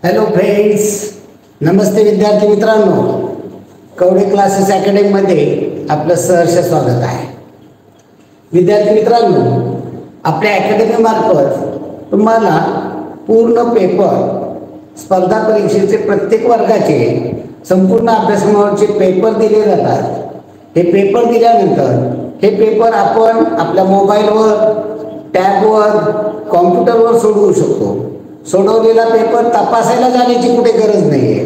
Hello friends, नमस्ते विद्यार्थी मित्रांनो. Kawade classes अकॅडमीमध्ये आपलं सहर्ष स्वागत आहे. विद्यार्थी मित्रांनो, आपल्या अकॅडमीमार्फत तुम्हाला पूर्ण पेपर, स्पर्धा परीक्षेचे प्रत्येक वर्गाचे संपूर्ण अभ्यासक्रमावरचे पेपर दिले जातात. हे पेपर दिल्यानंतर हे पेपर आपण आपल्या मोबाईलवर, टॅबवर, कॉम्प्युटरवर सोडवू शकतो. सोडवलेला पेपर तपासायला जाण्याची कुठे गरज नाही आहे.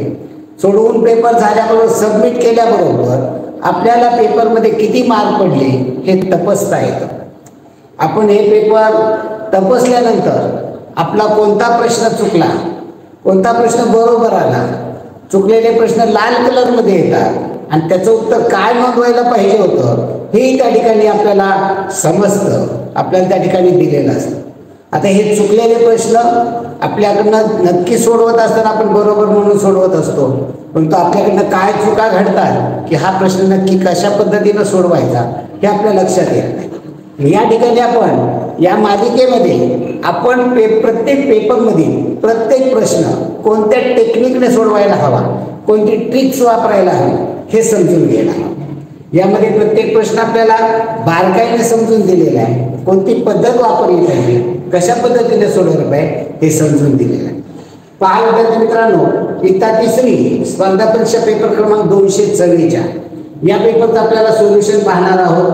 सोडवून पेपर झाल्याबरोबर सबमिट केल्याबरोबर आपल्याला पेपरमध्ये किती मार्क पडले हे तपासता येतं. आपण हे पेपर तपासल्यानंतर आपला कोणता प्रश्न चुकला, कोणता प्रश्न बरोबर आला, चुकलेले प्रश्न लाल कलरमध्ये येतात आणि त्याचं उत्तर काय नोंदवायला पाहिजे होतं हे त्या ठिकाणी आपल्याला समजतं, आपल्याला त्या ठिकाणी दिलेलं असतं. आता हे चुकलेले प्रश्न आपल्याकडनं नक्की सोडवत असताना आपण बरोबर म्हणून सोडवत असतो, परंतु आपल्याकडनं काय चुका घडतात की हा प्रश्न नक्की कशा पद्धतीनं सोडवायचा हे आपल्या लक्षात येत नाही. या ठिकाणी आपण या मालिकेमध्ये आपण प्रत्येक पेपरमध्ये प्रत्येक प्रश्न कोणत्या टेक्निकने सोडवायला हवा, कोणती ट्रिक्स वापरायला हवी हे समजून घ्यायला हवं. यामध्ये प्रत्येक प्रश्न आपल्याला बारकाईने समजून दिलेला आहे. कोणती पद्धत वापरली पाहिजे, कशा पद्धतीने सोडवलं पाहिजे हे समजून दिलेलं आहे. पहा विद्यार्थी मित्रांनो, इयत्ता तिसरी स्पर्धा परीक्षा पेपर क्रमांक 244 या पेपरचं आपल्याला सोल्युशन पाहणार आहोत.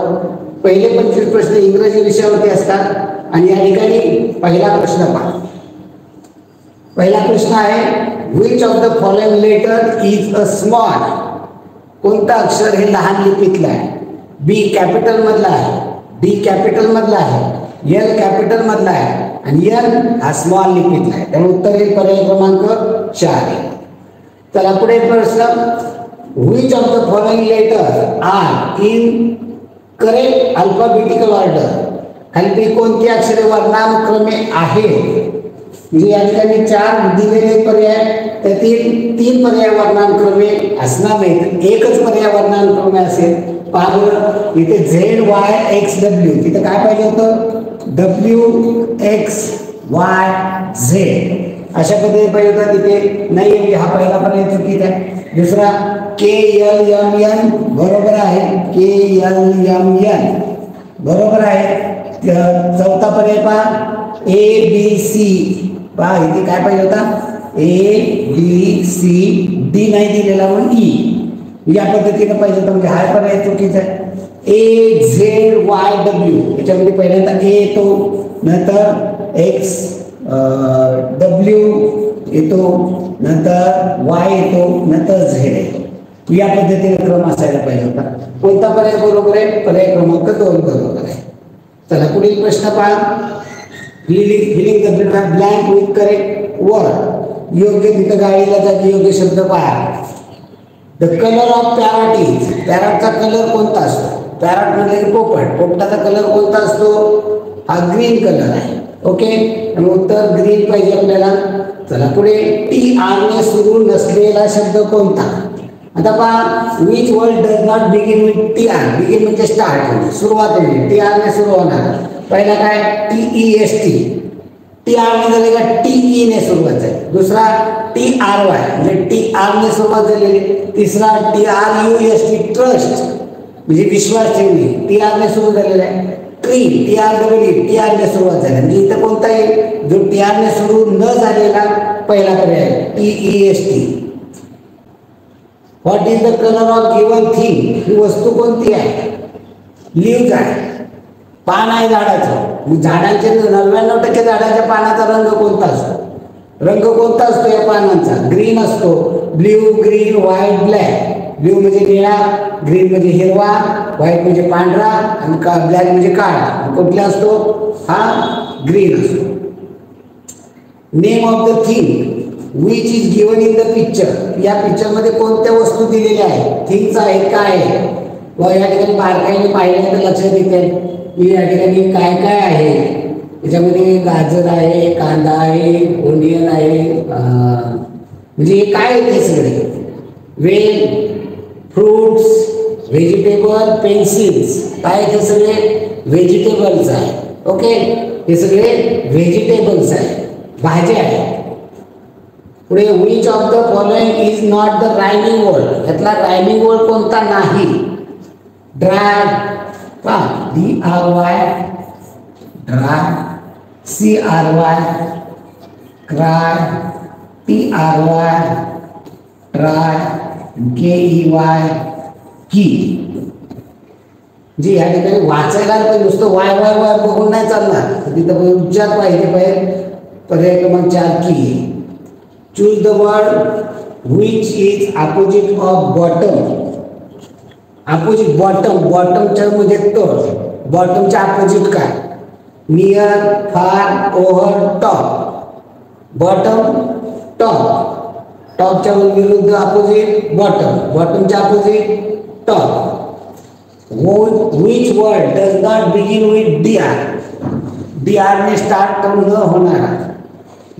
पहिले 25 प्रश्न इंग्रजी विषयावरती असतात आणि या ठिकाणी पहिला प्रश्न पहा. पहिला प्रश्न आहे, which of the following letter is a small. कोणता अक्षर हे लहान लिपीतलं आहे? बी कॅपिटल मधला आहे, डी कॅपिटल मधला आहे, एल कॅपिटल मधला आहे आणि एन हा स्मॉल लिपीतला आहे. त्यामुळे उत्तर येईल पर्याय क्रमांक 4. चला पुढे प्रश्न, which of the following letter are in correct alphabetical order. खाली कोणती अक्षरे वर्णानुक्रमे आहेत? म्हणजे या ठिकाणी 4 दिलेले पर्याय, त्यातील 3 पर्याय वर्णानुक्रमे असणार नाहीत, एकच पर्याय वर्णानुक्रमे असेल. पहा बरं, इथे ZYXW, तिथे काय पाहिजे होतं? WXYZ अशा पद्धतीने पाहिजे होता, तिथे नाही. हा पहिला पर्याय चुकीचा आहे. दुसरा KLMN बरोबर आहे, KLMN बरोबर आहे. चौथा पर्याय पहा ABC, पहा इथे काय पाहिजे होता? ABCD नाही दिलेला म्हणून E या पद्धतीने पाहिजे होतं, म्हणजे हा पर्याय चुकीचा आहे. AZYW याच्यामध्ये पहिल्यांदा A येतो, नंतर XW येतो, नंतर Y येतो, नंतर Z येतो. या पद्धतीने क्रम असायला पाहिजे होता. कोणता पर्याय बरोबर आहे? पर्याय क्रमांक 2 बरोबर आहे. चला पुढील प्रश्न पहा. Filling the blank with correct word. योग्य तिथं गाडीला जागी योग्य शब्द पहा. The colour of parrot is. पॅरॉटचा कलर कोणता असतो? पॅरॉट म्हणजे पोपट, पोपटाचा कलर कोणता असतो? हा ग्रीन कलर आहे. ओके, आणि उत्तर ग्रीन पाहिजे आपल्याला. चला पुढे, TR ने सुरू नसलेला शब्द कोणता? आता पहा, which word does not begin with TR. Begin म्हणजे स्टार्ट, सुरुवात म्हणजे TR ने सुरू होणार. पहिला काय? TEST. TR ने झाले का TE ने सुरुवात झाली. दुसरा TRY म्हणजे TR ने सुरुवात झालेली. तिसरा TRUST ट्रस्ट म्हणजे विश्वास ठेवणे, TR ने सुरू झालेला आहे. ट्री TR ने सुरुवात झाली. म्हणजे इथं कोणता आहे? जो TR ने सुरू न झालेला पहिला पर्याय TEST. What is the colour of given thing. ही वस्तू कोणती आहे? लीव्ज आहे, पान आहे झाडाचं. झाडांचे 99% झाडाच्या पानाचा रंग कोणता असतो? रंग कोणता असतो या पानांचा? ग्रीन असतो. Blue, green, white, black. Blue म्हणजे निळा, ग्रीन म्हणजे हिरवा, व्हाईट म्हणजे पांढरा आणि ब्लॅक म्हणजे काळा. कुठला असतो? हा ग्रीन असतो. Name of the thing which is given in the picture. या पिक्चरमध्ये कोणत्या वस्तू दिलेल्या आहेत? थिंग्स आहेत, काय आहे? व या ठिकाणी बारकाईने पाहिल्यानंतर लक्षात येते की या ठिकाणी काय काय आहे. त्याच्यामध्ये गाजर आहे, कांदा आहे, ओनियन आहे, म्हणजे हे काय आहे ते सगळे? वेल, फ्रूट्स, व्हेजिटेबल, पेन्सिल्स. काय हे सगळे? व्हेजिटेबल्स आहे. ओके, हे सगळे व्हेजिटेबल्स आहे, भाज्या आहेत. पुढे which of the following is not the rhyming word, यातला rhyming word कोणता नाही? ड्राय, पा DRY, dry, CRY, cry, TRY, try, KEY, की. जी या ठिकाणी वाचायला पण नुसतं वाय वाय वाय बघून नाही चालणार, तिथं उच्चार पाहिजे पाहिजे. पर्याय क्रमांक 4 की. Choose the word which is opposite of bottom. Opposite bottom, बॉटमच्या मध्ये तर बॉटमच्या अपोजिट काय? Near, far, over, top. Bottom top, टॉपच्या विरुद्ध अपोजिट बॉटम, बॉटमच्या opposite top. which word does not begin with dr, dr ने स्टार्ट न होणारा.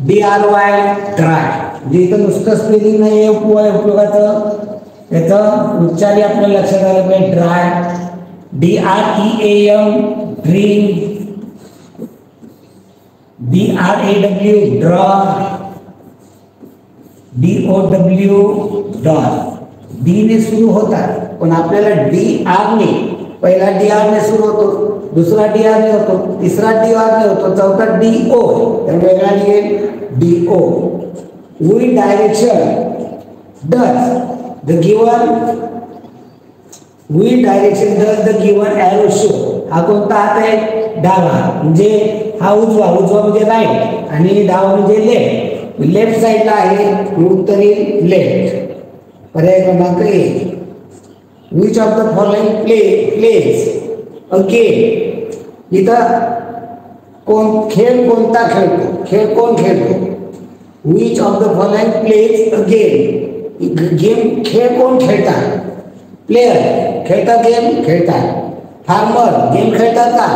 DRY ड्राय, जिथं नुसतं स्पेलिंग नाही उपयोगाचं, त्याचं उच्चार आपल्याला लक्षात आलं पाहिजे. Dry, DREAM dream, DRAW draw, DOW doll. D ने सुरू होतात पण आपल्याला DR ने, पहिला DR ने सुरू होतो, दुसरा DR ने होतो, तिसरा DR ने होतो, चौथा DO, तर वेगळा निघेल DO. Which direction does the given arrow show? हा कोणता हात आहे? डावा, म्हणजे हा उजवा, उजवा म्हणजे राईट आणि डावा म्हणजे लेफ्ट. लेफ्ट साइडला आहे, उत्तर येईल लेफ्ट. पर्याय क्रमांक 1. Which of the following plays a game? इथं कोण खेळ कोणता खेळतो? खेळ कोण खेळतो? Which of the following plays a game? Game खेळ कोण खेळतात? प्लेयर खेळतात, गेम खेळतात. फार्मर गेम खेळतात का?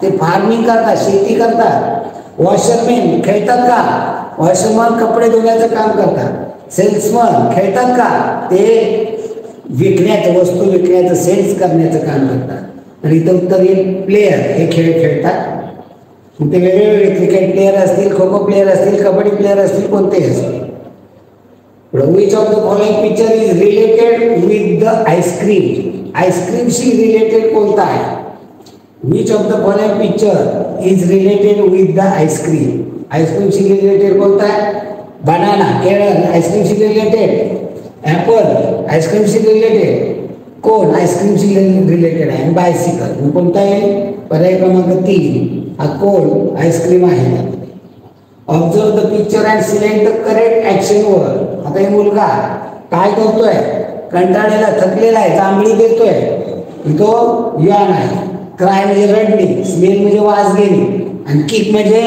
ते फार्मिंग करतात, शेती करतात. वॉशरमॅन खेळतात का? वॉशरमॅन कपडे धुण्याचं काम करतात. सेल्समन खेळतात का? ते विकण्याचं, वस्तू विकण्याचं, सेल्स करण्याचं काम करतात. आणि इथं उत्तर येईल प्लेयर, हे खेळ खेळतात. ते वेगवेगळे क्रिकेट प्लेयर असतील, खो खो प्लेयर असतील, कबड्डी प्लेयर असतील, कोणतेही असतील. Which of the following picture is related with the ice cream? आईस्क्रीमशी रिलेटेड कोणता आहे? Which of the following picture is related with the ice cream? आईस्क्रीमशी रिलेटेड कोणता आहे? बनाना, केळं आईस्क्रीमशी रिलेटेड. ॲपल आईस्क्रीमशी रिलेटेड. कोण आईस्क्रीमशी रिलेटेड आहे? बायसिकल. कोणता आहे? पर्याय क्रमांक 3 हा कोण आईस्क्रीम आहे. Observe the picture and select the correct action word. आता हे मुलगा काय करतोय? कंटाळलेला, थकलेला आहे, जांभळी देतोय, तो यॉन आहे. क्राय म्हणजे रडणे, स्मेल म्हणजे वास घेणे, आणि किक म्हणजे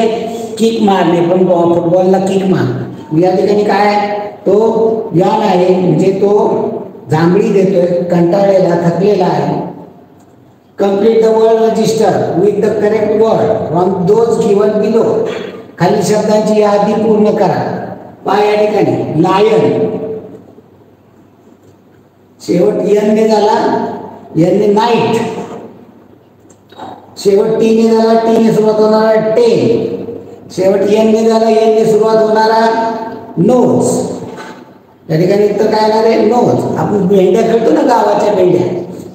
किक मारणे, पण फुटबॉलला किक मार. या ठिकाणी काय? तो यॉन आहे म्हणजे तो जांभळी देतोय, कंटाळलेला, थकलेला आहे. Complete the word register with the correct word from those given below. खाली शब्दांची यादी पूर्ण करा. पहा या ठिकाणी लायन शेवट एन ने झाला, एन ने नाईट. शेवट टी ने झाला, टी ने सुरुवात होणारा टेन. शेवट एन ने झाला, एन ने सुरुवात होणारा नोज. या ठिकाणी तर काय येणार आहे? नोज. आपण भेंड्या खेळतो ना, गावाच्या भेंड्या,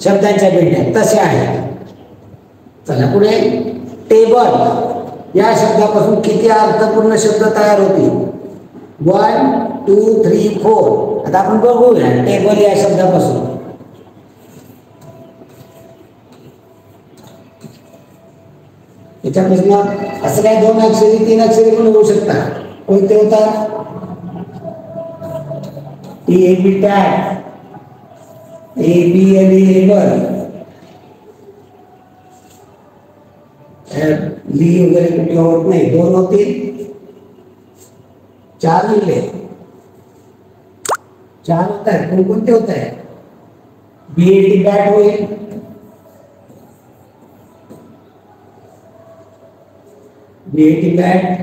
शब्दांच्या भेंड्या, तशा आहेत. चला पुढे. टेबल या शब्दापासून किती अर्थपूर्ण शब्द तयार होतील? 1 2 3 4. आता आपण बघूया टेबल या शब्दापासून. याच्यापासून असं काय 2 अक्षरी 3 अक्षरी पण होऊ शकतात. कोणते होतात? टी टॅग, एबल, ली वगैरे कुठे होत नाही. 2 होतील, 4 लिहिले, 4 होत आहेत. कोणकोणते होत आहेत? BAT बॅट होईल, BAT बॅट,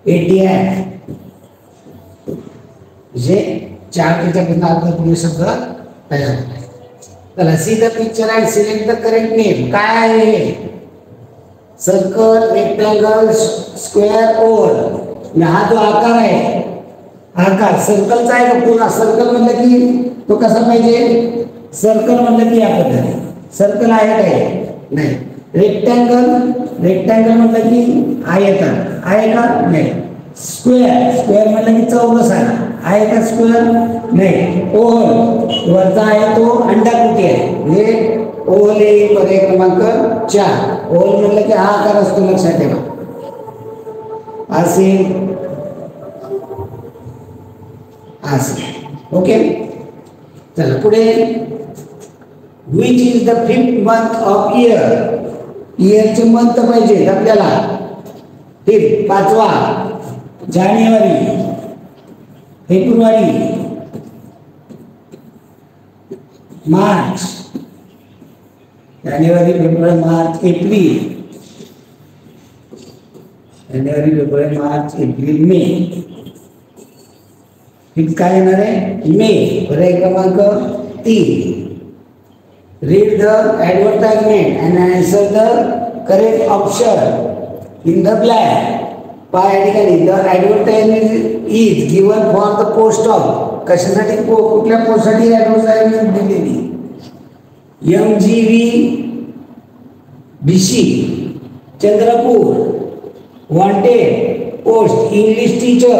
ATM. जे 4 त्याच्यापासून अर्थपूर्ण शब्द तयार होत. चला see the picture and select the correct name. काय आहे? Circle, rectangle, square, oval. हा जो आकार आहे, आकार सर्कलचा आहे का पूर्ण? सर्कल म्हणलं की तो कसा पाहिजे? सर्कल म्हणलं की या पद्धतीने. सर्कल आहे काय? नाही. रेक्टँगल, रेक्टँगल म्हटलं की आयताकार आहे का? नाही. स्क्वेअर, स्क्वेअर म्हटलं की चौरस आहे का स्क्वेअर? नाही. ओव्हल वरचा आहे तो अंडाकृती आहे, म्हणजे ओव्हल हे पर्याय क्रमांक 4. ओव्हल म्हटलं की हा आकार असतो, लक्षात ठेवा. असे असे. ओके, चला पुढे. Which is the 5th month of year? इयरचे मंथ पाहिजे आपल्याला. 5th 5वा. जानेवारी, फेब्रुवारी, मार्च. जानेवारी, फेब्रुवारी, मार्च, एप्रिल. जानेवारी, फेब्रुवारी, मार्च, एप्रिल, मे. काय येणार आहे? मे. पर्याय क्रमांक 3. Read the advertisement and answer the correct option in the blank. या ठिकाणी the advertisement is given for the post of. कशासाठी? कुठल्या पोस्टसाठी ऍडव्हर्टाइजमेंट दिलेली? MGV BC Chandrapur. Wanted post English teacher.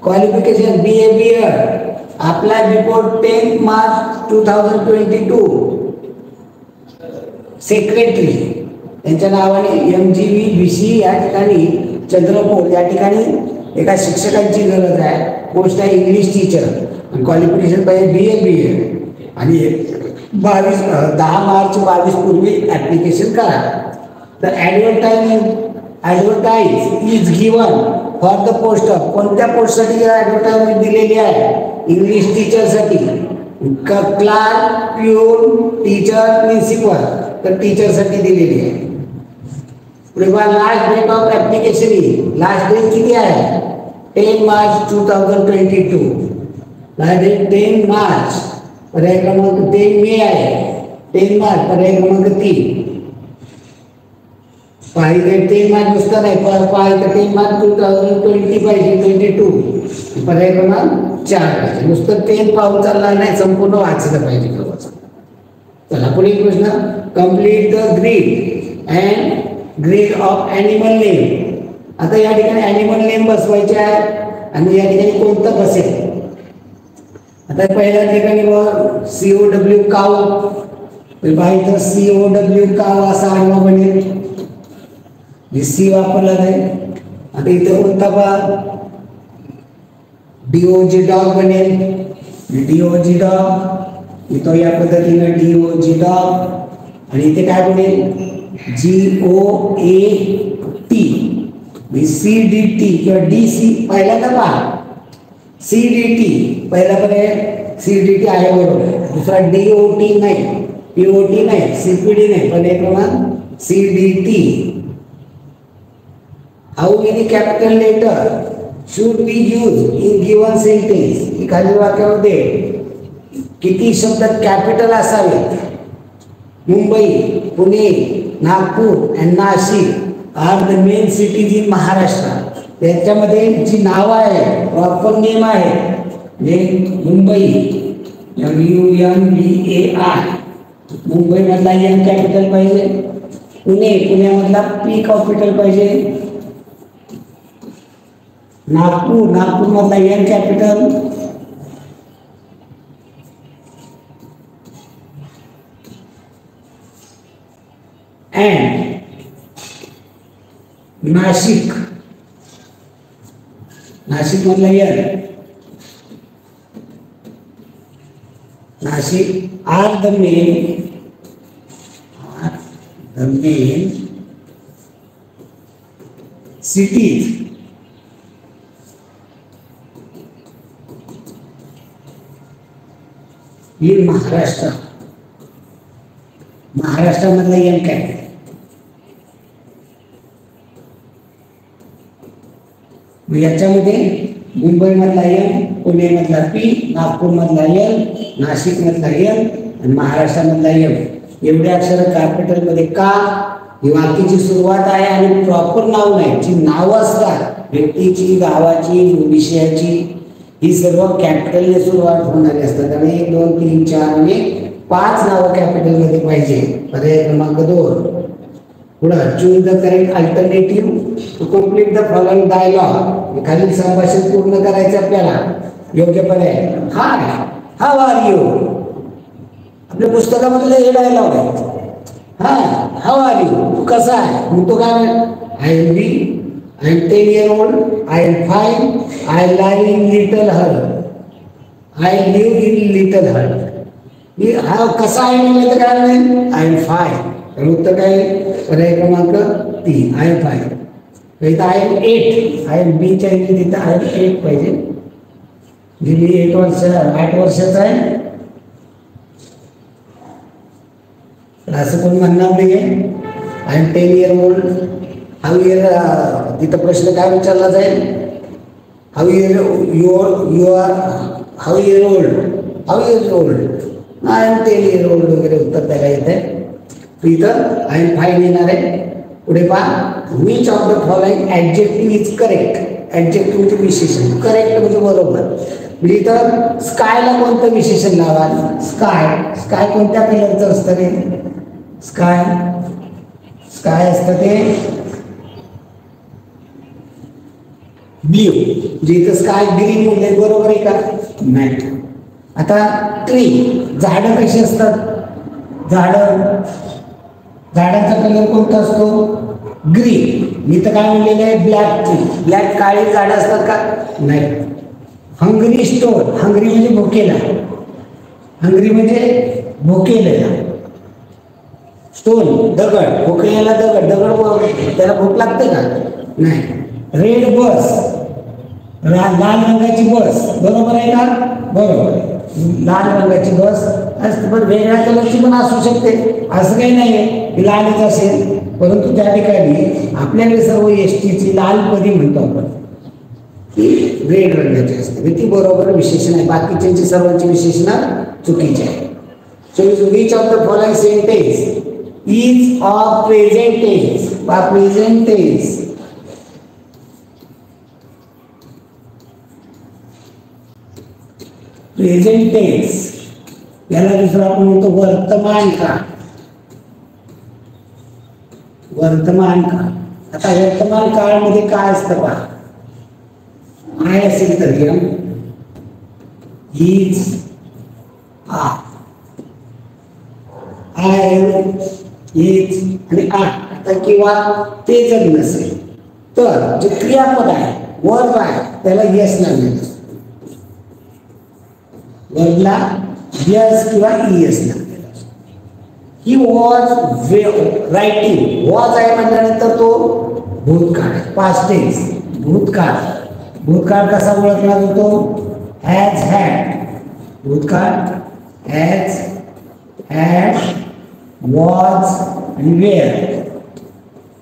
Qualification BA BEd. Apply before 10 March 2022. Secretary यांच्या नावाने MGV BC या ठिकाणी चंद्रपूर या ठिकाणी एका शिक्षकांची गरज आहे. पोस्ट आहे इंग्लिश टीचर. क्वालिफिकेशन पाहिजे BA BEd. आणि 10 मार्च 22 पूर्वी ऍप्लिकेशन करा. तर advertise is given for the post of. कोणत्या पोस्टसाठी ॲडव्हर्टाइजमेंट दिलेली आहे? इंग्लिश टीचरसाठी. Clerk, peon, teacher, principal. तर टीचरसाठी दिलेली आहे. Last date of application. Last date किती आहे? 10 मार्च 2022. Last date 10 March. पर्याय क्रमांक 10 मे आहे. 10 मार्च पर्याय क्रमांक 3. पाहिजे 10 मार्च नुसतं नाही, पाहिजे 10 मार्च 2020 पाहिजे, 22 पर्याय क्रमांक 4 पाहिजे. नुसतं 10 पाहून चालणार नाही, संपूर्ण वाचलं पाहिजे. चला पुढे प्रश्न. Complete the grid and grid of animal name. आता या ठिकाणी ॲनिमल नेम बसवायचे आहे आणि या ठिकाणी कोणतं बसेल? आता पहिल्या ठिकाणी COW काऊ. पाहिजे COW काऊ असा आडवा बनेल. सी वापरला जाईल. आता इथे कोणता DOG डॉग बनेल. DOG dog. इथं या पद्धतीने DOG डॉग. आणि इथे काय बनेल? GOAT. CDT किंवा DC. पहिल्यांदा पहा CDT पहिला पर्याय CDT आहे बरोबर. दुसरा DOT नाही, POT नाही, CPD नाही. पर्याय क्रमांक CDT. How many capital letter should we use in given sentence? खालील वाक्यामध्ये किती शब्द कॅपिटल असावेत? मुंबई, पुणे, नागपूर आणि Nashik are the main cities in Maharashtra. त्याच्यामध्ये जी नावं आहे, प्रॉपर नेम आहे, म्हणजे मुंबई MUMBAI. मुंबईमधला M कॅपिटल पाहिजे. पुण्यामधला P कॅपिटल पाहिजे. नागपूरमधला N कॅपिटल. अँड नाशिकमधला N. Nashik are the main cities in Maharashtra. महाराष्ट्रामधला M कॅपिटल. याच्यामध्ये मुंबईमधला M, पुणेमधला P, नागपूरमधला L, नाशिकमधला L आणि महाराष्ट्रामधला M. एवढे अक्षर कॅपिटल मध्ये का? ही वाक्याची सुरुवात आहे आणि प्रॉपर नाव नाही, जी नावं असतात व्यक्तीची, गावाची, विषयाची, ही सर्व कॅपिटलने सुरुवात होणारी असतात. आणि 1 2 3 4 आणि 5 नावं कॅपिटलमध्ये पाहिजे. पर्याय क्रमांक 2. पुढं choose the correct alternative to complete the following dialogue. खालील संभाषण पूर्ण करायचे आपल्याला. योग्य पर्याय हाय, हाव आर यू. आपल्या पुस्तकामधले हे डायलॉग आहे. हा, हाव आर यू, तू कसा आहे. मग तो काय, I am B, I am 10 year old, I am fine, I live in little hut, I live in little hut. हा कसा आहे म्हणजे तर काय नाही, आय एम फाईन. तर उत्तर काय, पर्याय क्रमांक 3, आय एम फाईन. इथं आय एम 8, आय एम बीच्या तिथं आय एम 8 पाहिजे. मी 8 वर्षाचा आहे. असं कोण म्हणणार नाही आहे. I am 10 year old. How year, तिथं प्रश्न काय विचारला जाईल, how year you are, how year old, I am 10 year old वगैरे उत्तर त्याला येते. इथं आय एम फाईन येणार आहे. पुढे पहा, which of the following adjective is correct. Adjective म्हणजे विशेषण, करेक्ट म्हणजे बरोबर. म्हणजे इथं स्कायला कोणतं विशेषण लावाल. स्काय कोणत्या कलरचं असतं रे. स्काय असतं ते ब्ल्यू. म्हणजे इथं स्काय ग्रीन म्हणजे बरोबर आहे का, नाही. आता ट्री, झाडं कशी असतात. झाडाचा कलर कोणता असतो, ग्रीन. मी तर काय म्हणलेलं आहे, ब्लॅक ट्री. ब्लॅक काळी झाडं असतात का, नाही. हंगरी स्टोन, हंगरी म्हणजे भुकेला, हंगरी म्हणजे भुकेलेला. स्टोन दगड, भुकेलेला दगड, त्याला भूक लागते का, नाही. रेड बस, लाल रंगाची बस, बरोबर आहे का, बरोबर. लाल रंगाची बस असते, पण वेगळ्या कलरची पण असू शकते, असं काही नाही की लालच असेल. परंतु त्या ठिकाणी आपल्याकडे सर्व एसटीची लाल पदी म्हणतो आपण, ती रेड रंगाची असते, ती बरोबर विशेषण आहे. बाकीच्यांची सर्वांची विशेषणं चुकीची आहे. So which of the following sentence is of present tense. Present tense, present tense याला दुसरा आपण म्हणतो वर्तमान काळ. वर्तमान काळ. आता वर्तमान काळामध्ये काय असतं पहा, आय असेल तर am, is, are, I am, is आणि आर. आता किंवा ते जर नसेल तर जे क्रियापद आहे, वर्ब आहे, त्याला यस लागलेलं असतं. वर्बला यस किंवा इएस लागलेला असतो. ही वॉज रायटिंग, वॉज आहे म्हटल्यानंतर तो भूतकाळ, पास्ट टेन्स, भूतकाळ. भूतकाळ कसा ओळखला जातो, हॅज हॅड. भूतकाळ हॅज हॅड, वॉज आणि वेअर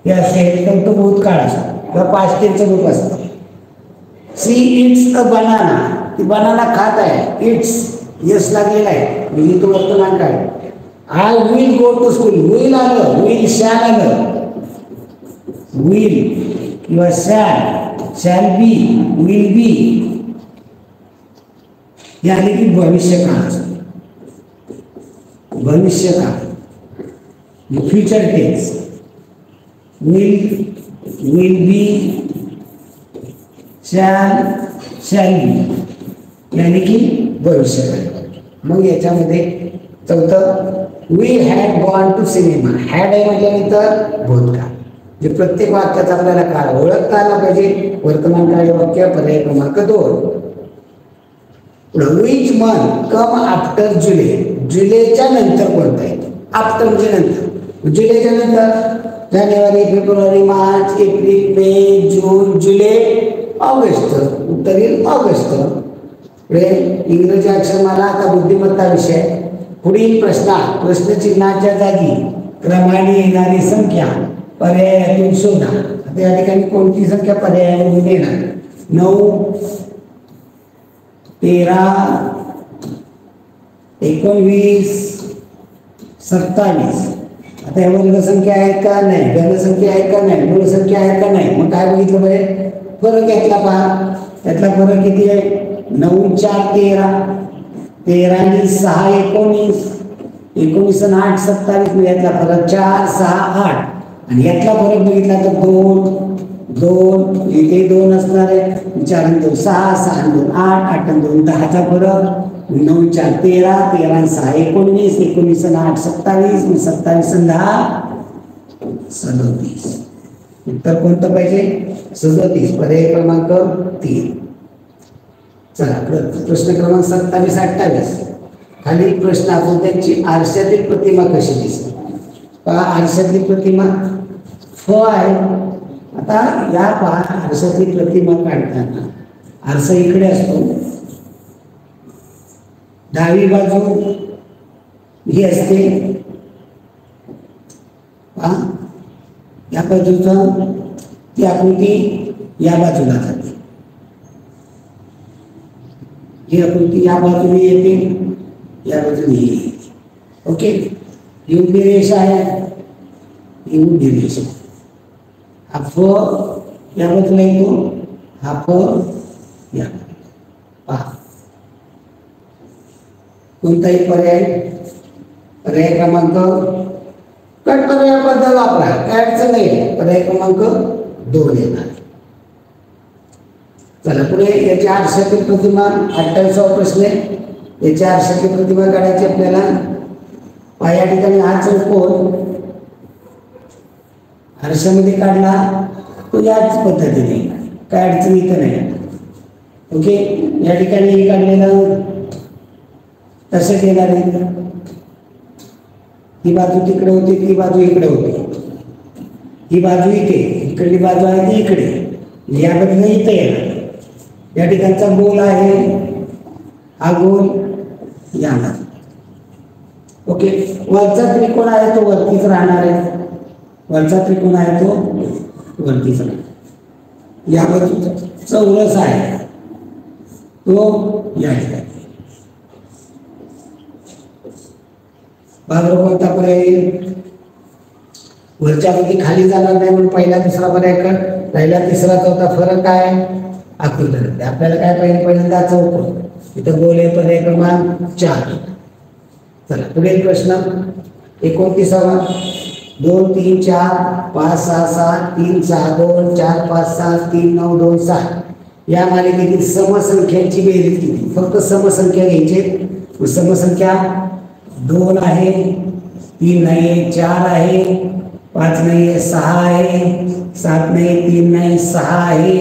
हे असेल तर तो भूतकाळ असतो किंवा पास्ट टेन्सचं रूप असतं. सी इट्स अ बनाना, ती बनाना खात आहे, इट्स यस लागलेला आहे म्हणजे तो वर्तमान काळ. I will go to school, will आलं, विल शॅल आलं, विल किंवा शॅल बी, विल बी यानी की भविष्यकाळ असतो. भविष्यकाळ future tense, will be, shall be यानी की भविष्यकाळ. मग याच्यामध्ये चौथं, we had gone to cinema. Had आहे म्हटल्यानंतर भूतकाळ. जे प्रत्येक वाक्याचा आपल्याला काळ ओळखता आला पाहिजे. वर्तमान काळ वाक्य पर्याय क्रमांक 2. विच मंथ कम आफ्टर जुलै. जुलैच्या नंतर कोणता आहे, आफ्टर म्हणजे नंतर. जुलैच्या नंतर जानेवारी, फेब्रुवारी, मार्च, एप्रिल, मे, जून, जुलै, ऑगस्ट. उत्तर येईल ऑगस्ट. पुढे इंग्रजी अक्षरमाला. आता बुद्धिमत्ता विषय. पुढील प्रश्नचिन्हाच्या जागी क्रमाने येणारी संख्या पर्यायातून शोधा. आता या ठिकाणी कोणती संख्या पर्यायामधून येणार, 9, 13, 19, 27. आता ह्या वर्गसंख्या आहेत का नाही, घनसंख्या आहेत का नाही, मूळसंख्या आहेत का नाही. मग काय बघितलं पाहिजे, फरक यातला पहा. त्यातला फरक किती आहे, 9 4 13, 13 आणि 6 19, 19 आणि 8 27. यातला फरक 4 6 8. आणि यातला फरक बघितला तर 2 2, इथे 2 असणार आहे, 4 आणि 2 6, 6 आणि 2 8, 8 आणि 2 10चा फरक. 9 4 13, 13 आणि 6 19, 19 आणि 8 27, 27 आणि 10 37. उत्तर कोणतं पाहिजे, 37. पर्याय क्रमांक 3. चला प्रश्न क्रमांक 27 28. खाली प्रश्न असून त्यांची आरशातील प्रतिमा कशी दिसते पहा. आरशातली प्रतिमा फ आहे. आता या पहा, आरशातली प्रतिमा काढताना आरसा इकडे असतो, डावी बाजू ही असते पहा, या बाजूचा ती आकृती या बाजूला जाते, ही आकृती या बाजूने येते, या बाजूने येते. ओके, ही उभी रेषा आहे, ही उभी रेषा. हा फ या बाजूला येतो, हा फ या पहा. कोणताही पर्याय, पर्याय क्रमांक कट पर्याय पद्धत वापरा, काय अडचण नाही. पर्याय क्रमांक 2 येणार. चला पुढे याची आरशातील प्रतिमा 28वा प्रश्न आहे. याची आरशातील प्रतिमा काढायची आपल्याला. पहा या ठिकाणी हा चौकोन आरशामध्ये काढला तो याच पद्धतीने, काय अडचण इथं नाही. ओके, या ठिकाणी काढलेलं तसंच येणार आहे. ही बाजू तिकडे होती, ती बाजू इकडे होती, ही बाजू इथे, इकडली बाजू आहे ती इकडे, या बाजूला इथे येणार. या ठिकाणचा गोल आहे, हा गोल याला. ओके, वरचा त्रिकोण आहे तो वरतीच राहणार आहे, वरचा त्रिकोण आहे तो वरतीच राहणार. या बाजूचा चौरस आहे तो या ठिकाणी. भाग कोणता पर्याय, वरच्या मध्ये खाली जाणार नाही म्हणून पहिला दुसरा पर्याय कर, राहिला तिसरा चौथा. फरक काय, आकृती. आपल्याला काय पाहिजे, पहिल्यांदा चौकोन, इथं गोल आहे, पर्याय क्रमांक 4. चला पुढील प्रश्न 29वा. 2 3 4 5 6 7 3 6 2 4 5 7 3 9 2 7 या मालिकेतील समसंख्यांची बेरीज किती. फक्त समसंख्या घ्यायची. समसंख्या 2 आहे, 3 नाही, 4 आहे, 5 नाही, 6 आहे, 7 नाही, 3 नाही, 6 आहे,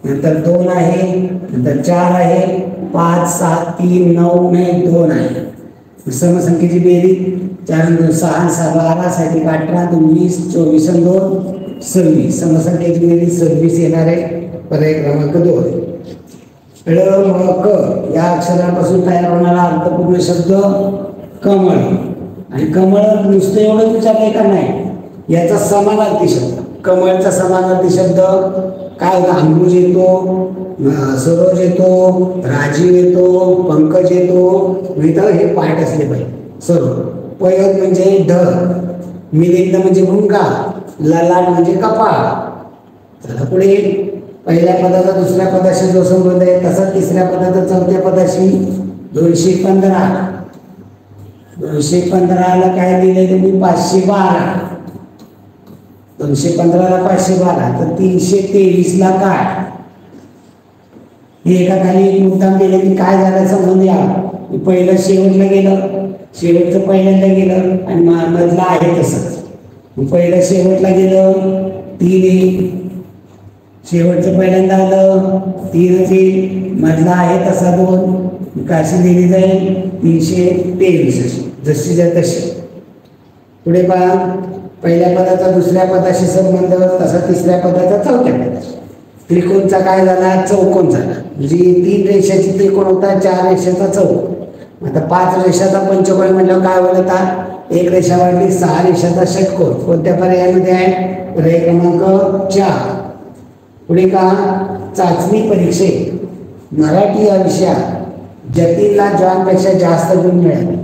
नंतर 2 आहे, नंतर 4 आहे, 5 7 3 9 नाही, 2 आहे. समसंख्येची बेरीज 4 2 6 6 12 7 18 2 20 24 आणि 2 26. समसंख्येची बेरीज 26 येणार आहे. पर्याय क्रमांक 2. ळ म क या अक्षरापासून तयार होणारा अर्थपूर्ण शब्द कमळ. आणि कमळ नुसतं एवढं विचारलंय का नाही, याचा समानार्थी शब्द, कमळचा समानार्थी शब्द काय होता, अंबुज येतो, सरोज येतो, राजीव येतो, पंकज येतो. इथं हे पाठ असले पाहिजे. सरोज पयद म्हणजे ढ, मिलिंद म्हणजे भुंगा, ललाट म्हणजे कपाळ. चला पुढे पहिल्या पदाचा दुसऱ्या पदाशी जो संबंध आहे तसा तिसऱ्या पदाचा चौथ्या पदाशी 215. 215ला काय दिले तुम्ही, 512. 215ला 512 तर 323ला काय, हे एका खाली एक मुद्दाम दिले की काय झालं समजून या. पहिलं शेवटला गेलं, शेवटचं पहिल्यांदा गेलं आणि मधला आहे तसंच. पहिलं शेवटला गेलं 3, शेवटचं पहिल्यांदा आलं 3, मधला आहे तसा 2. काशी दिली जाईल 323 अशी जशी जा तशी. पुढे पहा पहिल्या पदाचा दुसऱ्या पदाशी संबंध तसा तिसऱ्या पदाचा चौथ्या पदाशी. त्रिकोणचा काय झाला, चौकोन झाला. म्हणजे 3 रेषाची त्रिकोण होता, 4 रेषाचा चौकोन. आता 5 रेषाचा पंचकोन म्हटलं काय होईल, आता 1 रेषा वाढली, 6 रेषाचा षटकोन. कोणत्या पर्यायामध्ये आहे, पर्याय क्रमांक 4. पुढे का चाचणी परीक्षेत मराठी या विषयात जतीनला जॉनपेक्षा जास्त गुण मिळाले,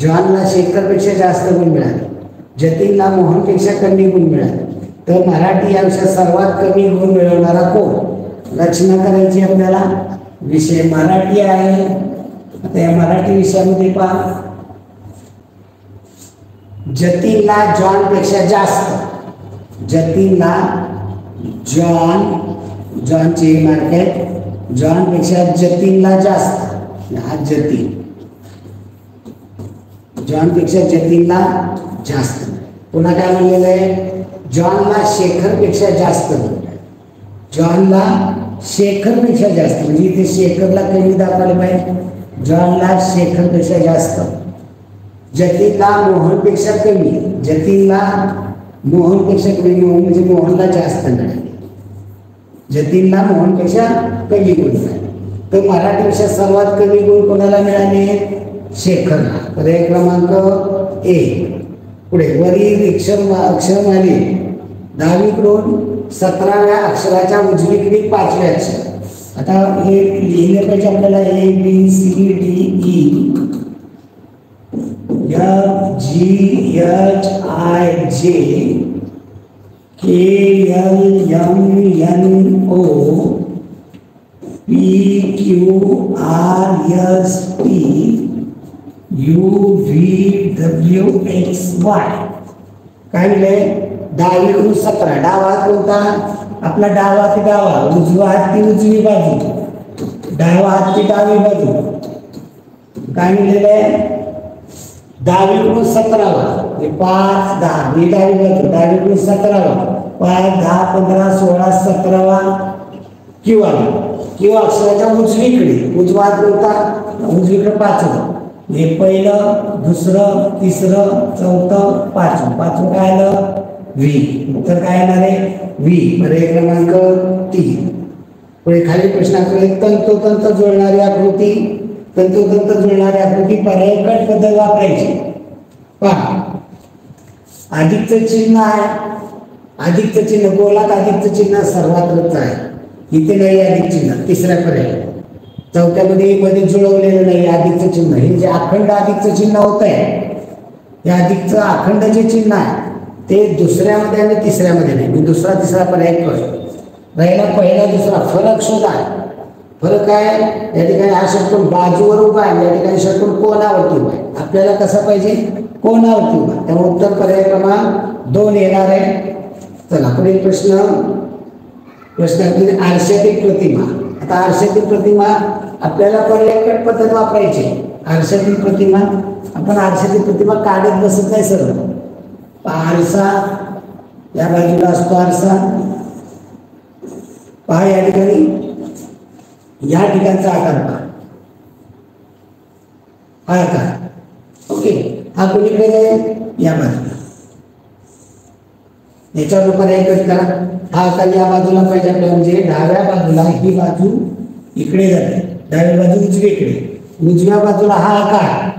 जॉनला शेखरपेक्षा जास्त गुण मिळाले. जतीनला मोहनपेक्षा कमी गुण मिळाले, तर मराठी या विषयात सर्वात कमी गुण मिळवणारा कोण? रचना करायची आपल्याला. विषय मराठी आहे. आता या मराठी विषयामध्ये पहा, जतीनला जॉनपेक्षा जास्त, जतीनला जॉनचे मार्क आहे, जॉनपेक्षा जतीनला जास्त. हा जतीन, जॉनपेक्षा जतीनला जास्त. पुन्हा काय म्हणलेलं आहे? जॉनला शेखरपेक्षा जास्त, जॉनला शेखरपेक्षा जास्त, म्हणजे इथे शेखरला कमी दाखवले पाहिजे, जॉनला शेखरपेक्षा जास्त. जतीनला मोहनपेक्षा कमी, जतीनला मोहनपेक्षा कमी, मोहन म्हणजे मोहनला जास्त मिळाले, जतीनला मोहनपेक्षा कमी गुण मिळाले. तर मराठी विषयात सर्वात कमी गुण कोणाला मिळाले? शेखरला. पर्याय क्रमांक 1. पुढे वरील अक्षरमाले 10वीकडून 17व्या अक्षराच्या उजवीकडे 5वे अक्षर. आता हे लिहिले पाहिजे आपल्याला. ABCDE FGHIJ KLMNO PQRST UVWXY. काय लिहिले? 10वीकडून 17. डावा हात कोणता? आपला डावा हात डावा, उजवा हात ती उजवी बाजू, डावा हात ती डावी बाजू. काय लिहिलेलं आहे? 10वीकडून 17वा, 5 10 ही डावी बाजू, 10वीकडून 17वा 5 10 15 16 17वा किंवा अक्षराच्या उजवीकडे, उजवा हात कोणता? उजवीकडे 5वा. हे पहिलं, दुसरं, तिसरं, चौथं, पाचवं काय आलं? व्ही. उत्तर काय येणार आहे? व्ही. पर्याय क्रमांक 3. पुढे खाली प्रश्नाकडे तंतोतंत जोडणारी आकृती, तंतोतंत जोडणारी आकृती पर्यायकट पद्धत वापरायची. पहा, अधिकचं चिन्ह आहे, अधिकचं चिन्ह गोलात अधिकचं चिन्ह सर्वात्रच आहे, इथे नाही अधिक चिन्ह. तिसऱ्या पर्याय चौथ्यामध्ये मध्ये जुळवलेलं नाही अधिकचं चिन्ह. हे जे अखंड अधिकचं चिन्ह होत आहे, हे अधिकचं अखंड जे चिन्ह आहे ते दुसऱ्यामध्ये आणि तिसऱ्यामध्ये नाही. मी दुसरा तिसरा पर्याय करतो. राहिला पहिला दुसरा. फरक शोधा. फरक आहे या ठिकाणी हा षटकोन बाजूवर उभा आहे, या ठिकाणी षटकोन कोणावरती उभा आहे. आपल्याला कसं पाहिजे? कोणावरती उभा. त्यामुळे उत्तर पर्याय क्रमांक 2 येणार आहे. चला पुढील प्रश्न आरशातील प्रतिमा. आता आरशातील प्रतिमा आपल्याला पर्यायकट पद्धत वापरायची. आरशातील प्रतिमा, आपण आरशातील प्रतिमा काढत बसत नाही सरळ. आरसा या बाजूला असतो आरसा. पहा या ठिकाणी, या ठिकाणचा आकार पहा, हा आकार. ओके, हा कोणीकडे जाईल? या बाजूला. याच्यावर पर्यायकट करा. हा आकार या बाजूला पाहिजे आपल्याला, म्हणजे डाव्या बाजूला ही बाजू इकडे जाते, डाव्या बाजू उजवीकडे, उजव्या बाजूला हा आकार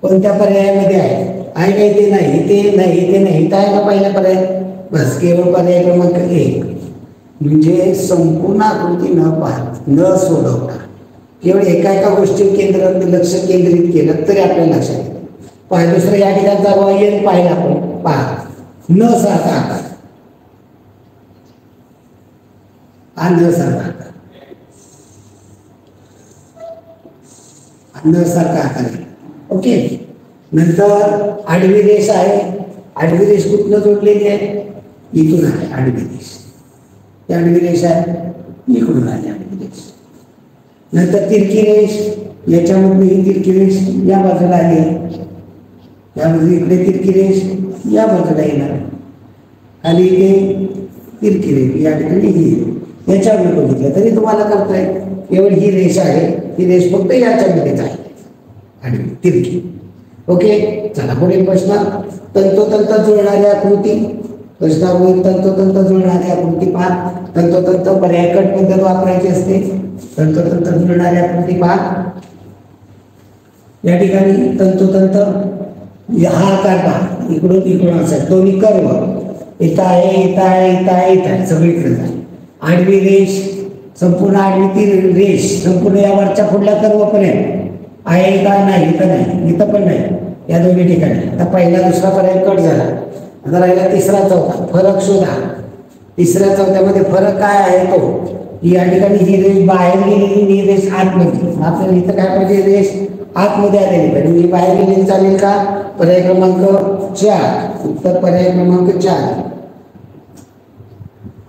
कोणत्या पर्यायामध्ये आहे? आहे का? इथे नाही, इथे नाही, इथे नाही, इथं आहे का पहिला पर्याय? बस, केवळ पर्याय क्रमांक 1. म्हणजे संपूर्ण आकृती न पाहता, न सोडवता, केवळ एका गोष्टीवर लक्ष केंद्रित केलं तरी आपल्याला लक्षात येतं. पहा, दुसरं या ठिकाणचा वयन पाहिला आपण. पहा, न सारखा आकार, हा न सारखा आकार, न सारखा आकार. ओके, नंतर आडवी रेष आहे. आडवी रेष कुठनं जोडलेली आहे? इथून आहे आडवी रेष. आडवी रेष आहे, इकडून आली आडवी रेष. नंतर तिरकी रेष, याच्यामधून ही तिरकी रेष या बाजूला आली आहे, या बाजूला इकडे तिरकी रेष या बाजूला येणार, खाली इथे तिरकी रेष, या ठिकाणी ही. याच्यावर बघितलं तरी तुम्हाला करता येईल. केवळ ही रेष आहे, ही रेष फक्त याच्यामध्येच आहे, आडवी तिरकी. ओके, चला पुढील प्रश्न. तंतोतंत जुळणारी आकृती. प्रश्नावली तंतोतंत जुळणारी आकृती पहा. तंतोतंत पर्यायकट पद्धत वापरायची असते. तंतोतंत जुळणारी आकृती पहा. या ठिकाणी तंतोतंत हा आकार पहा, इकडून इकडून असेल, दोन्ही कर्व इथं आहे, इथं आहे, इथं आहे, इथं आहे, सगळीकडे आहे. आडवी रेष, संपूर्ण आडवी ती रेष संपूर्ण या वरच्या पुढल्या कर्व पर्यंत आहे का? नाही, इथं नाही, इथं पण नाही. या दोन्ही ठिकाणी. आता पहिला दुसरा पर्याय कट झाला. आता राहिला तिसरा चौथा. फरक शोधा. तिसऱ्या चौथ्यामध्ये फरक काय आहे तो, या ठिकाणी ही रेष बाहेर गेलेली, ही रेष आतमध्ये. आपल्याला इथं काय पाहिजे, रेष आतमध्ये आलेली पाहिजे. ही बाहेर गेलेली चालेल का? पर्याय क्रमांक 4. उत्तर पर्याय क्रमांक 4.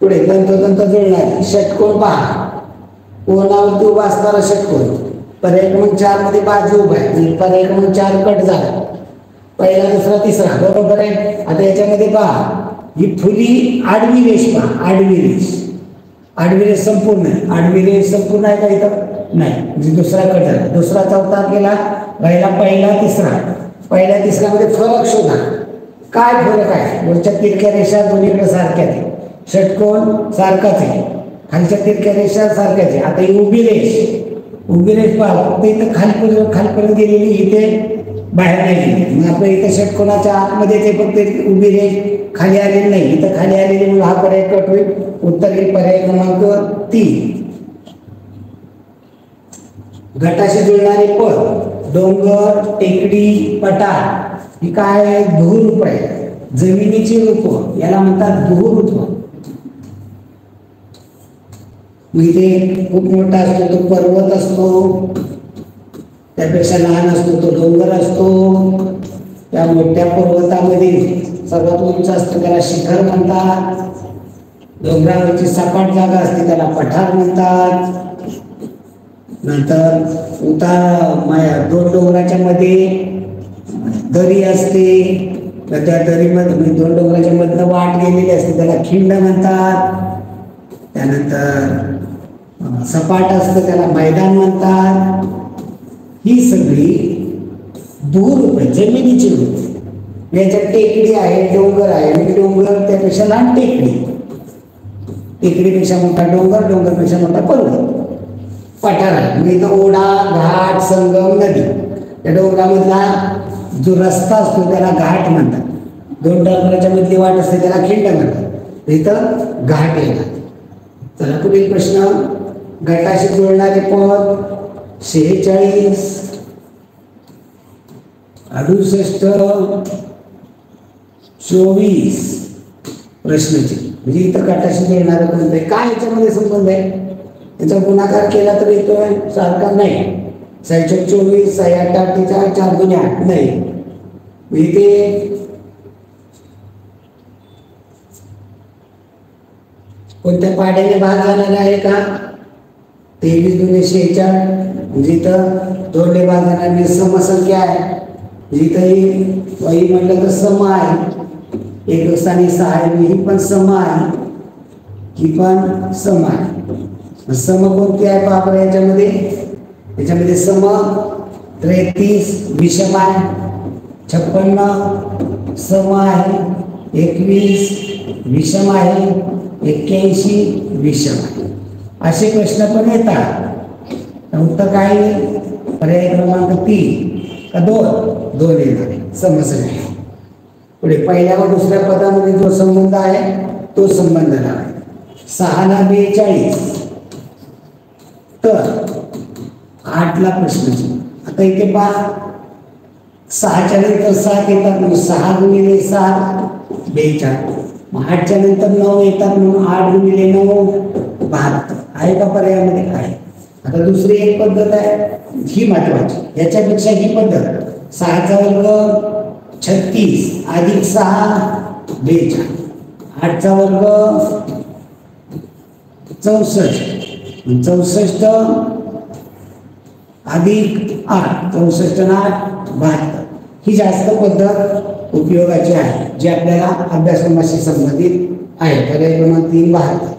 पुढे तंतोतंत जुळणारे षटकोन पहा. कोणावरती उभा असणारा षटकोन. पर्याय क्रमांक 4 मध्ये बाजू उभा आहे. पर्याय क्रमांक 4 कट झाला. पहिला दुसरा तिसरा बरोबर आहे. आता याच्यामध्ये पहा, ही फुली आडवी रेष पहा. आडवी रेष, आडवी रेष संपूर्ण आहे. आडवी रेष संपूर्ण आहे का इथं? नाही. म्हणजे दुसरा कट झाला. दुसरा चौथा केला, राहिला पहिला तिसरा. पहिल्या तिसऱ्यामध्ये फरक शोधा. काय फरक आहे? वरच्या तिरक्या रेषा दोन्हीकडे सारख्याच आहे. षटकोन सारखाच आहे. खालच्या तिरक्या रेषा सारख्याच आहे. आता ही उभी रेष, उभी रेष पहा. फक्त इथं खालपर्यंत गेलेली, इथे बाहेर नाही गेली. मग आपल्या इथं षटकोनाच्या आतमध्ये ते फक्त उभी रेष खाली आलेली नाही. इथं खाली आलेली म्हणून हा पर्याय कट होईल. उत्तर येईल पर्याय क्रमांक 3. गटाशी जुळणारे पद. डोंगर, टेकडी, पठार. ही काय? बहुरूप आहे. जमिनीची रूप, याला म्हणतात बहुरूप. इथे खूप मोठा असतो तो पर्वत असतो, त्यापेक्षा लहान असतो तो डोंगर असतो. त्या मोठ्या पर्वतामध्ये सर्वात उंच असतं त्याला शिखर म्हणतात. डोंगरावरची सपाट जागा असते त्याला पठार म्हणतात. नंतर दोन डोंगराच्या मध्ये दरी असते. तर त्या दरीमध्ये दोन डोंगराच्या मधनं वाट गेलेली असते त्याला खिंड म्हणतात. त्यानंतर सपाट असतं त्याला मैदान म्हणतात. ही सगळी भूरूप आहे, जमिनीची रूप. याच्यात टेकडी आहे, डोंगर आहे. म्हणजे डोंगर त्यापेक्षा लहान टेकडी, टेकडीपेक्षा मोठा डोंगर, डोंगरपेक्षा मोठा पर्वत. पठार आहे म्हणजे इथं ओढा, घाट, संगम, नदी. त्या डोंगरामधला जो रस्ता असतो त्याला घाट म्हणतात. दोन डोंगराच्या मधली वाट असते त्याला खिंड म्हणतात. इथं घाट येतात. चला पुढील प्रश्न. गटाशी जुळणारे पद. 46, 68, 24 प्रश्नाचे. म्हणजे इथं गटाशी जुळणारं कोणतं आहे? काय याच्यामध्ये संबंध आहे? याचा गुणाकार केला तर येतोय सारखा नाही. 24, 68, 4 2 8 नाही. इथे कोणत्या पाड्याने भाग जाणार आहे का? 23 2 46. म्हणजे इथं 2 ने भाग जाणार म्हणजे समसंख्या आहे. म्हणजे इथं वही म्हटलं तर सम आहे. एक स्थानी 6 आहे. ही पण सम आहे, ही पण सम आहे. सम कोणती आहे पहा याच्यामध्ये? याच्यामध्ये सम 33 विषम आहे, 56 सम आहे, 21 विषम आहे, 81 विषम आहे. असे प्रश्न पण येतात. उत्तर काय? पर्याय क्रमांक 3 का 2 येणार समसंख्या. पुढे पहिल्या व दुसऱ्या पदामध्ये जो संबंध आहे तो संबंध लावायचा. 6 ला 42 तर 8 ला प्रश्न. आता इथे पहा 6च्या नंतर 7 येतात म्हणून 6 गुणिले 7 42. 8च्या नंतर 9 येतात म्हणून 8 गुणिले 9 72 आहे का पर्यायामध्ये? आहे. आता दुसरी एक पद्धत आहे, ही महत्वाची. याच्यापेक्षा ही पद्धत 6चा वर्ग 36 अधिक 6 42. 8चा वर्ग 64 64 अधिक 8 64 आणि 8 72. ही जास्त पद्धत उपयोगाची आहे जी आपल्याला अभ्यासक्रमाशी संबंधित आहे. पर्याय क्रमांक 3 72.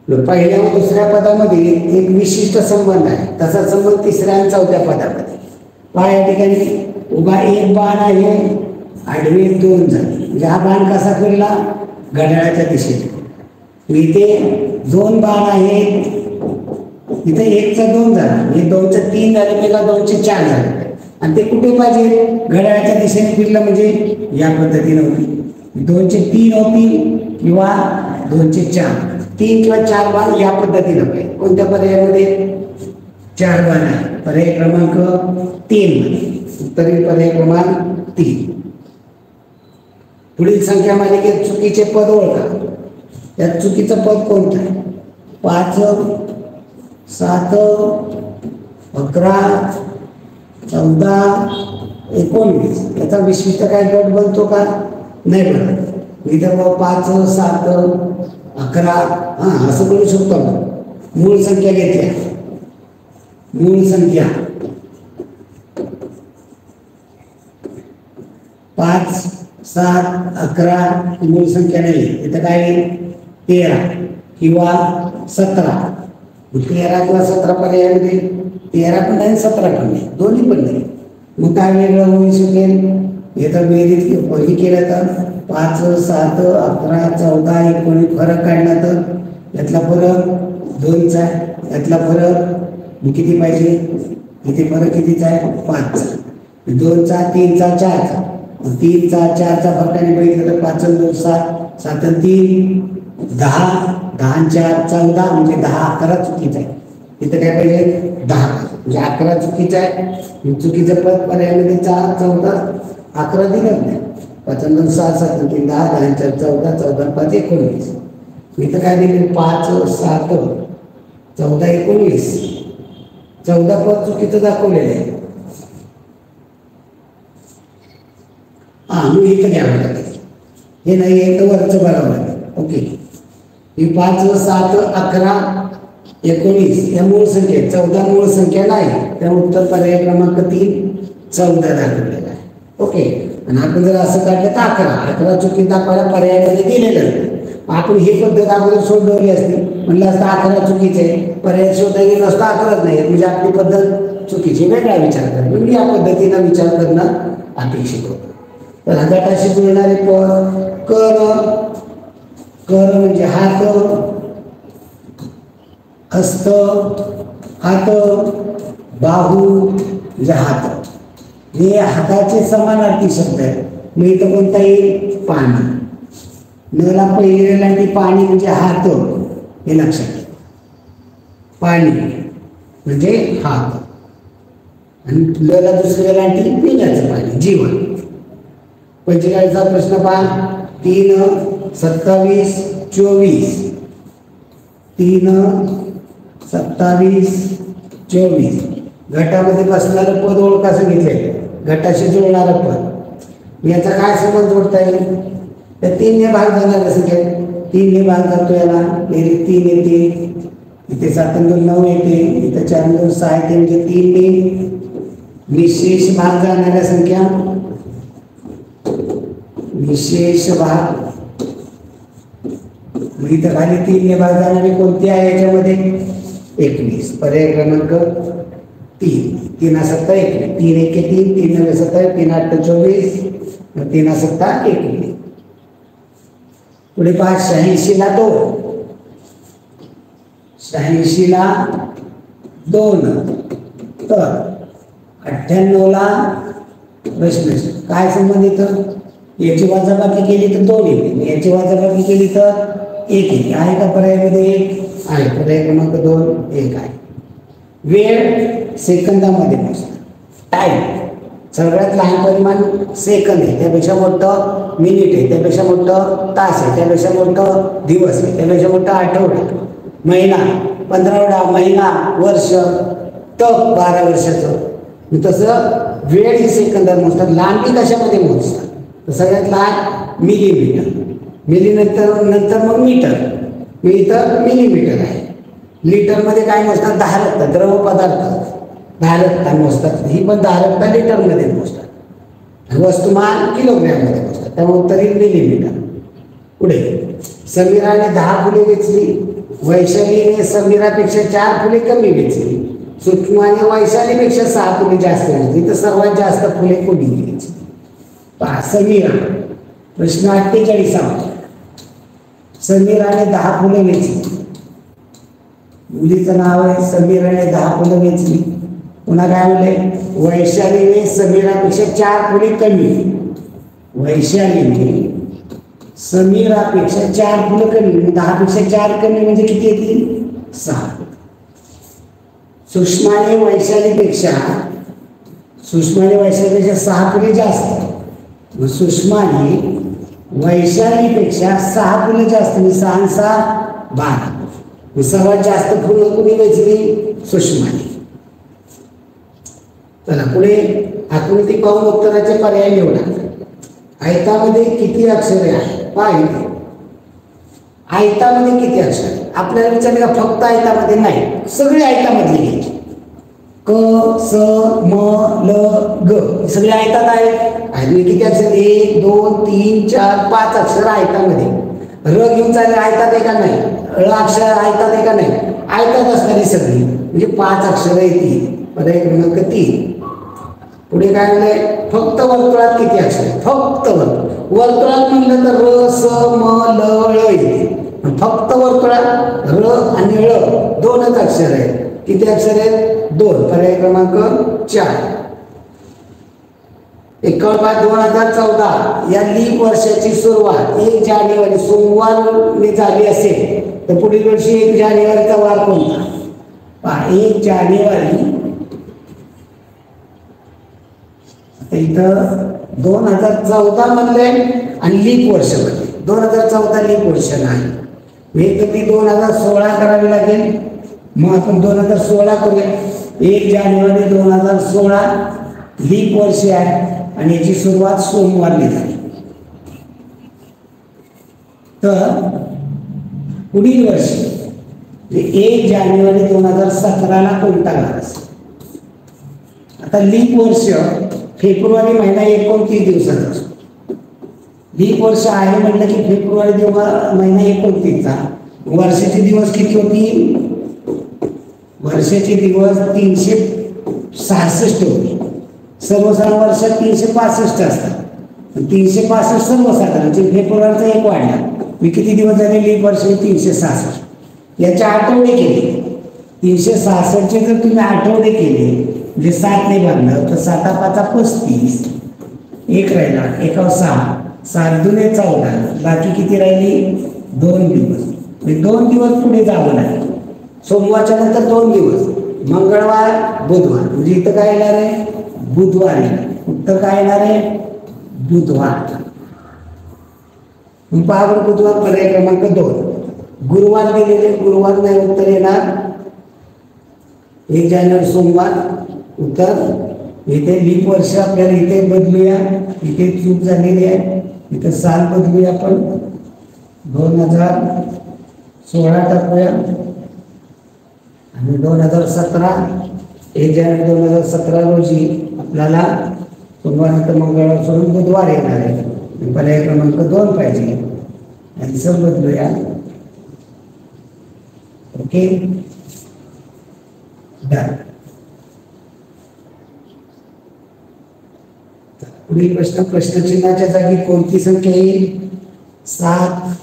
पहिल्या व दुसऱ्या पदामध्ये एक विशिष्ट संबंध आहे. तसा संबंध तिसऱ्या आणि चौथ्या पदामध्ये पहा. या ठिकाणी उभा एक बाण आहे, आडवे 2 झाले. म्हणजे हा बाण कसा फिरला? घड्याळाच्या दिशेने. इथे 2 बाण आहेत, इथे 1चा 2 झाला, हे 2चे 3 झाले, मेगा 2चे 4 झाले. आणि ते कुठे पाहिजे? घड्याळाच्या दिशेने फिरलं म्हणजे या पद्धतीने होती. 2चे 3 होतील किंवा 2चे 4. 3 किंवा 4 बाण या पद्धतीने पाहिजे. कोणत्या पर्यायामध्ये? 4 बाण आहे. पर्याय क्रमांक 3 मध्ये. उत्तरीय पर्याय क्रमांक 3. पुढील संख्या मालिकेत चुकीचे पद ओळखा. त्यात चुकीचं पद कोणतं आहे? 5, 7, 11, 14, 19. याचा विशिष्ट काय गट बनतो का? नाही बनत. इथं 5, 7, 11 असं करू शकतो आपण. मूळ संख्या घेतल्या. मूळ संख्या 5, 7, 11 मूळ संख्या नाही. इथं काय 13 किंवा 17. 13 किंवा 17 पर्यायामध्ये 13 पण नाही 17 पण नाही, दोन्ही पण नाही. मग काय वेगळं होऊ शकेल? इथं बेरीज हे केलं तर 5, 7, 11, 14, 19 फरक काढला तर यातला फरक 2चा आहे. यातला फरक किती पाहिजे? इथे फरक कितीचा आहे? 5चा. 2चा, 3चा, 4चा. 3चा 4चा फरकाने बघितलं तर 5 2 7, 7 3 10, 10 4 14 म्हणजे 10 11 चुकीचं आहे. इथं काय पाहिजे? 10 म्हणजे 11 चुकीचं आहे. चुकीचं पद पर्यायामध्ये 4, 14, 11 दिलं नाही. 5 2 7, 7 3 10, 10 4 14, 14 5 19. इथं काय दिले? 5, 7, 14, 19. 14 पद चुकीचं दाखवलेलं आहे. मग इथं घ्यावं लागेल. हे नाही एक वरचं बरोबर आहे. ओके. ही 5, 7, 11, 19 या मूळ संख्या. 14 मूळ संख्या नाही, त्यामुळे उत्तर पर्याय क्रमांक 3 14 दाखवलेला आहे. ओके. आणि आपण जर असं काढलं तर 11 चुकी दाखवायला पर्यायामध्ये दिलेलं. आपण ही पद्धत अगोदर सोडवली असती. म्हणलं असतं 11 चुकीचे आहे, पर्याय शोधा गेलं असतं 11 नाही, म्हणजे आपली पद्धत चुकीची. वेगळा विचार करणं म्हणजे या पद्धतीनं विचार करणं अपेक्षित होतं. तर गटाशी जुळणारे पद कर. कर म्हणजे हात, हस्त, हात, बाहू म्हणजे हात. हे हाताचे समानार्थी शब्द आहेत. मी इथं कोणता येईल? पाणी. नला पहिली लांटी पाणी म्हणजे हात, हे लक्षात घ्या. पाणी म्हणजे हात आणि लला दुसऱ्या लांटी पिण्याचं पाणी, जीवन. 45चा प्रश्न पहा. 3, 27, 24. 3, 27, 24. गटामध्ये बसणारं पद ओळखा सांगितलंय. गटाशी जुळणारं पद. याचा काय संबंध जोडता येईल? त्या 3ने भाग जाणार संख्या. 3ने भाग जातो याला. 3 येते. इथे 7 2 9 येते. इथे 4 2 6 येते. म्हणजे 3ने निशेष भाग जाणाऱ्या संख्या. विशेष भाग. इथं खाली 3ने भाग जाणारे कोणते आहे याच्यामध्ये? 21. पर्याय क्रमांक 3. 3 7 21. 3 1 3, 3 9 17, 3 8 24, 3 7 21. पुढे 86 ला 2. 86 ला 2. तर 98 ला प्रश्न काय संबंधित? याची वजाबाकी केली तर 2 येते. याची वजाबाकी केली तर 1 येते. आहे का पर्यायामध्ये? 1 आहे. पर्याय क्रमांक 2 1 आहे. वेळ सेकंदामध्ये मोजतात. टाइम सगळ्यात लहान परिमाण सेकंद आहे. त्यापेक्षा मोठं मिनिट आहे. त्यापेक्षा मोठं तास आहे. त्यापेक्षा मोठं दिवस आहे. त्यापेक्षा मोठं आठवडा, महिना, 15वडा महिना, वर्ष, तप 12 वर्षाचं. तसं वेळ ही सेकंदात मोजतात. लांबी कशामध्ये मोजतात? तर सगळ्यात लहान मिलीमीटर. नंतर मग मीटर. मी इथं मिलीमीटर आहे. लिटरमध्ये काय मोजतात? धारकता, द्रव पदार्थ धारकता मोजतात. ही पण धारकता लिटरमध्ये मोजतात. वस्तुमान किलोग्रॅममध्ये मोजतात. त्यामुळे उत्तर मिलीमीटर. पुढे समीराने 10 फुले वेचली. वैशालीने समीरापेक्षा 4 फुले कमी वेचली. सुषमाने वैशालीपेक्षा 6 फुले जास्त वेचली. तर सर्वात जास्त फुले कोणी वेचली? पहा समीरा. प्रश्न 48. समीराने 10 फुले वेचली. मुलीचं नाव आहे समीराने 10 फुले वेचली. पुन्हा काय म्हणले? वैशालीने समीरापेक्षा 4 फुले कमी. वैशालीने समीरापेक्षा 4 फुले कमी. 10 पेक्षा 4 कमी म्हणजे किती येतील? 6. सुषमाने वैशालीपेक्षा सूक्ष्म आणि वैशालीपेक्षा 6 पटी जास्त. मग सूक्ष्म आणि वैशालीपेक्षा 6 पटी जास्त म्हणजे 6 आणि 6 12. सर्वात जास्त पूर्ण कुणी वेचली? सूक्ष्माने. चला पुढे आकृती पाहून उत्तराचे पर्याय निवडा. आयतामध्ये किती अक्षरे आहेत? पहा इथे आयतामध्ये किती अक्षरे? आपल्याला विचारले का फक्त आयतामध्ये? नाही, सगळे आयतामधले घ्यायचे. क स म ल ग सगळे आयतात आहेत. किती अक्षर? 1 2 3 4 5 अक्षर आयतामध्ये. र घेऊन चालले आयतात आहे का नाही? ळ अक्षर आयतात आहे का नाही? आयतात असणारी सगळी म्हणजे 5 अक्षर येतील. पर्याय क्रमांक 3. पुढे काय म्हणलंय? फक्त वर्तुळात किती अक्षर? फक्त वर्तुळात म्हणलं तर र स म ल ळ येते. फक्त वर्तुळात र आणि ळ 2च अक्षर आहेत. किती अक्षर आहेत? 2. पर्याय क्रमांक 4. 2014 या लीप वर्षाची सुरुवात 1 जानेवारी सोमवारने झाली असेल तर पुढील वर्षी 1 जानेवारीचा वार कोणता? पहा 1 जानेवारी. इथं 2014 म्हणले आणि लीप वर्ष म्हणले. 2014 लीप वर्ष नाही. तर ती 2016 करावी लागेल. मग आपण 2016 करूया. 1 जानेवारी 2016 लीप वर्ष आहे आणि याची सुरुवात सोमवारने झाली. तर पुढील वर्षी 1 जानेवारी 2017 कोणता वार असेल? आता लीप वर्ष फेब्रुवारी महिना 29 दिवसाचा असतो. लीप वर्ष आहे म्हटलं की फेब्रुवारी महिना 29चा. वर्षाचे दिवस किती होती? वर्षाचे दिवस 366 होते. सर्वसाधारण वर्षात 365 असतात. 365 सर्वसाधारण म्हणजे फेब्रुवारीचा 1 वाढला. मी किती दिवस झाले लीप वर्ष? 366. याचे आठवडे केले. 366चे जर तुम्ही आठवडे केले म्हणजे 7 ने भागलं तर 7 5 35. 1 राहिला, 1 6, 7 दुने 14. बाकी किती राहिली? 2 दिवस. म्हणजे 2 दिवस पुढे जावं लागेल. सोमवारच्या नंतर 2 दिवस, मंगळवार बुधवार. म्हणजे इथं काय येणार आहे? बुधवार. उत्तर काय येणार आहे? बुधवार. पहा बुधवार. पर्याय क्रमांक 2. गुरुवार दिलेले, गुरुवार नाही उत्तर येणार. 1 जानेवारी सोमवार उत्तर. इथे लीप वर्ष आपल्याला इथे बदलूया. इथे चूक झालेली आहे. इथे साल बदलूया आपण. 2016 टाकूया आणि 2017 1 जानेवारी 2017 रोजी आपल्याला सोमवारनंतर मंगळवार सोडून बुधवार येणार आहे. पर्याय क्रमांक 2 पाहिजे. आणि सब बदलूया. Okay done. पुढील प्रश्न. प्रश्नचिन्हाच्या जागी कोणती संख्या येईल? 7.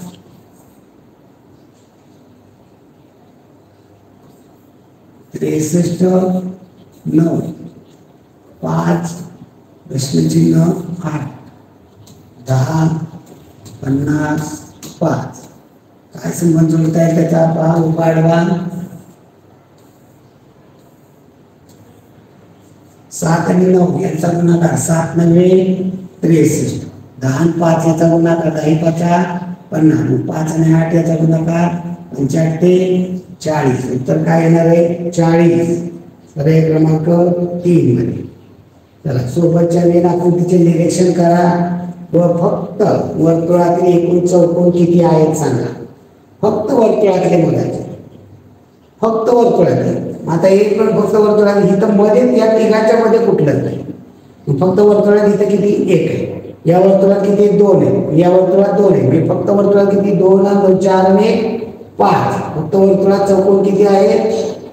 63 9 5 प्रश्नचिन्ह 8 10 50 5. काय संबंध जोडता येईल त्याचा? पहा उपाडवा. 7 आणि 9 यांचा गुणाकार 7 9 63. 10 आणि 5 याचा गुणाकार 10 5 50. 5 आणि 8 याचा गुणाकार 85 40. उत्तर काय येणार आहे? 40. पर्याय क्रमांक 3 मध्ये. चला सोबतच्या मेन आकृतीचे निरीक्षण करा व फक्त वर्तुळातील एकूण चौकोन किती आहेत सांगा. फक्त वर्तुळातले मोजायचे. फक्त वर्तुळातले. आता एक पण फक्त वर्तुळात इथं मध्ये या तिघाच्या मध्ये कुठलंच नाही. फक्त वर्तुळात इथं किती? 1 आहे. या वर्तुळात किती? 2 आहे. या वर्तुळात 2 आहे. फक्त वर्तुळात किती? 2 2 4 आणि 1 5. फक्त वर्तुळात चौकोन किती आहे?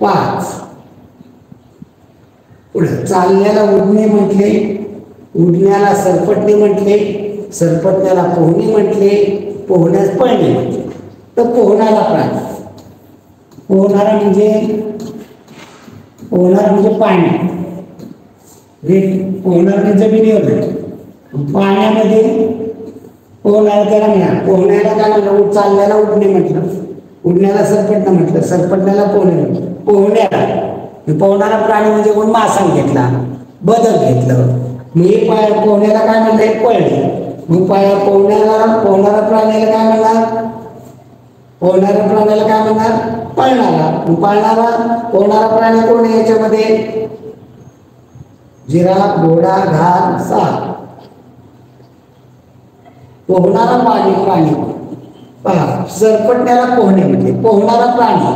5. पुढे चालण्याला उडणे म्हटले, उडण्याला सरपटणे म्हटले, सरपटण्याला पोहणे म्हटले, पोहण्यास पळणे म्हटले. तर पोहणारा प्राणी, पोहणारा म्हणजे पाणी. पोहणारा म्हणजे जमिनीवर नाही, पाण्यामध्ये पोहणारा त्याला म्हणा. पोहण्याला काय म्हणलं? चालण्याला उडणे म्हटलं, उडण्याला सरपटणं म्हटलं, सरपटण्याला पोहणे म्हटलं. पोहणारा प्राणी म्हणजे कोण? मासा घेतला. बदल घेतलं. मग हे पोहण्याला काय म्हणतात? पळणे. मग पोहणारा प्राण्याला काय म्हणणार? पोहणाऱ्या प्राण्याला काय म्हणणार? पळणारा. पोहणारा प्राणी कोण आहे याच्यामध्ये? जिराफ, घोडा, घार, साप. पोहणारा प्राणी पहा, सरपटण्याला पोहणे म्हणजे पोहणारा प्राणी.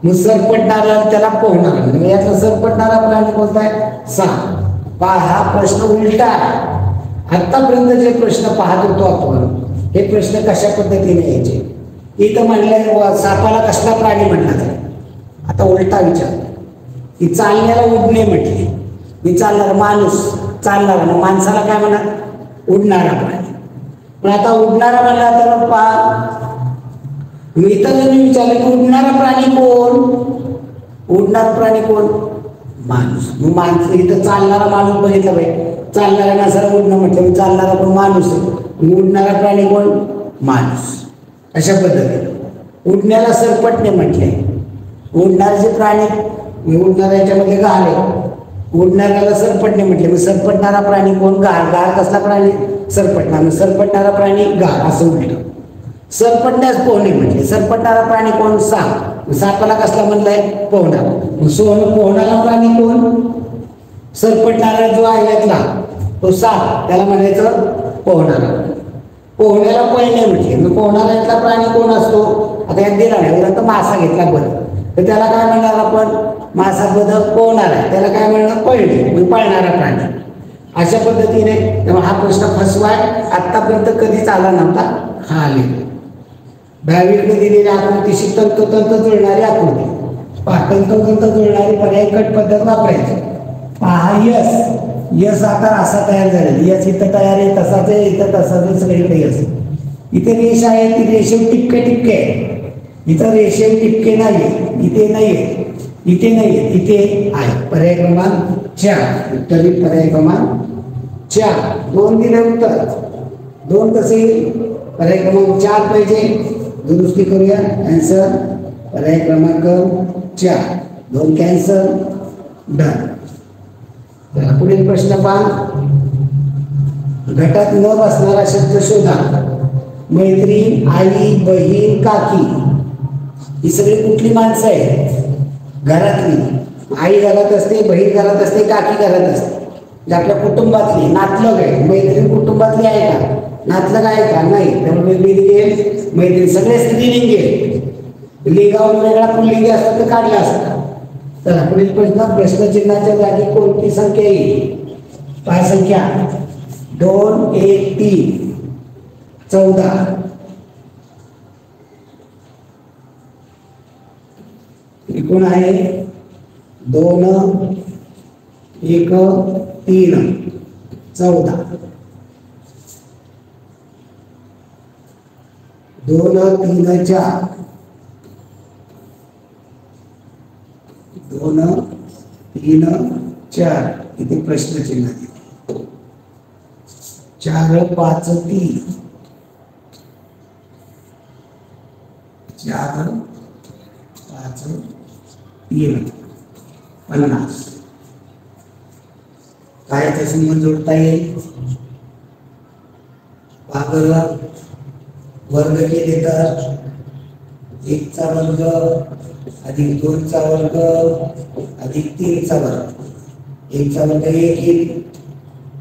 मग सरपटणारा त्याला पोहणारा, म्हणजे यातला सरपटणारा प्राणी कोणता आहे? साप. पहा, हा प्रश्न उलटा आहे. आतापर्यंत जे प्रश्न पाहत होतो आपण, हे प्रश्न कशा पद्धतीने यायचे? इथं म्हणलंय सापाला कसला प्राणी म्हणला जाईल? आता उलटा विचार की चालण्याला उडणे म्हटले. मी चालणारा माणूस, चालणारा. मग माणसाला काय म्हणणार? उडणारा प्राणी. पण आता उडणारा म्हणला तर इथं जर मी विचारलं की उडणारा प्राणी कोण? उडणारा प्राणी कोण? माणूस. मग माणसं इथं चालणारा माणूस बघितला पाहिजे. चालणाऱ्या माणसाला उडणं म्हटलं, चालणारा पण माणूस. उडणारा प्राणी कोण? माणूस. अशा पद्धतीने उडण्याला सरपटणे म्हटले. उडणारे प्राणी, उडणाऱ्या याच्यामध्ये घाल आहे. उडणाऱ्याला सरपटणे म्हटले. मग सरपटणारा प्राणी कोण? घार. घार कसला प्राणी? सरपटणारा. सरपटणारा प्राणी घार असं म्हटलं. सरपटण्यास पोहणे म्हटले. सरपटणारा प्राणी कोण? साप. सापाला कसला म्हणलाय? पोहणारा. पोहणारा प्राणी कोण? सरपटणारा जो आहे यातला तो साप, त्याला म्हणायचं पोहणारा. पोहण्याला पळणे म्हटले. मग पोहणारा यातला प्राणी कोण असतो? आता यात दिला नाही, तर मासा घेतला बदल, तर त्याला काय म्हणणार आपण? मासा बदल पोहणारा, त्याला काय म्हणणार? पळणे, म्हणजे पळणारा प्राणी. अशा पद्धतीने हा प्रश्न फसवाय आतापर्यंत कधीच आला नव्हता. हा आले 10वीकडे दिलेली आकृतीशी तंतोतंत जुळणारी आकृती. तंतोतंत जुळणारी पर्यायकट पद्धत वापरायची. पहा, यस आकार असा तयार झालेला. यस इथं तयार आहे, तसाच आहे, इथं तसाच आहे, सगळीकडे यस. इथे रेष आहे, ती रेषेवर टिपके टिपके आहे. इथं रेषेवर टिपके नाही, इथे नाहीये, इथे नाहीये, इथे आहे. पर्याय क्रमांक 4. उत्तरी पर्याय क्रमांक 4. 2 दिले उत्तर. 2 कसे येईल? पर्याय क्रमांक 4 पाहिजे. दुरुस्ती करूया. आन्सर पर्याय क्रमांक 4. 2 कॅन्सल. डन. पुढील प्रश्न पहा. घटात न बसणारा शब्द शोधा. मैत्रीण, आई, बहीण, काकी. ही सगळी कुठली माणसं आहे? घरातली. आई घरात असते, बहीण घरात असते, काकी घरात असते. म्हणजे आपल्या कुटुंबातली. नातलग आहे. मैत्रीण कुटुंबातली आहे का? नातलग आहे का? नाही. त्यामुळे मैत्रीण सगळे स्त्रीलिंगी आहे. लिंगावर वेगळा पुल्लिंगी असतं तर काढला असतं. तर पुढील प्रश्न. प्रश्नचिन्हाच्या जागी कोणती संख्या येईल? काय संख्या? 2, 1, 3, 14. एकूण आहे 2, 1, 3, 14. 2, 3, 4. 2, 3, 4. इथे प्रश्नचिन्ह दिले. 4, 5, 3. 4, 5, 3, 50. काय संबंध जोडता येईल? वर्ग केले तर 1चा वर्ग अधिक 2चा वर्ग अधिक 3चा वर्ग. 1चा वर्ग 1 येईल.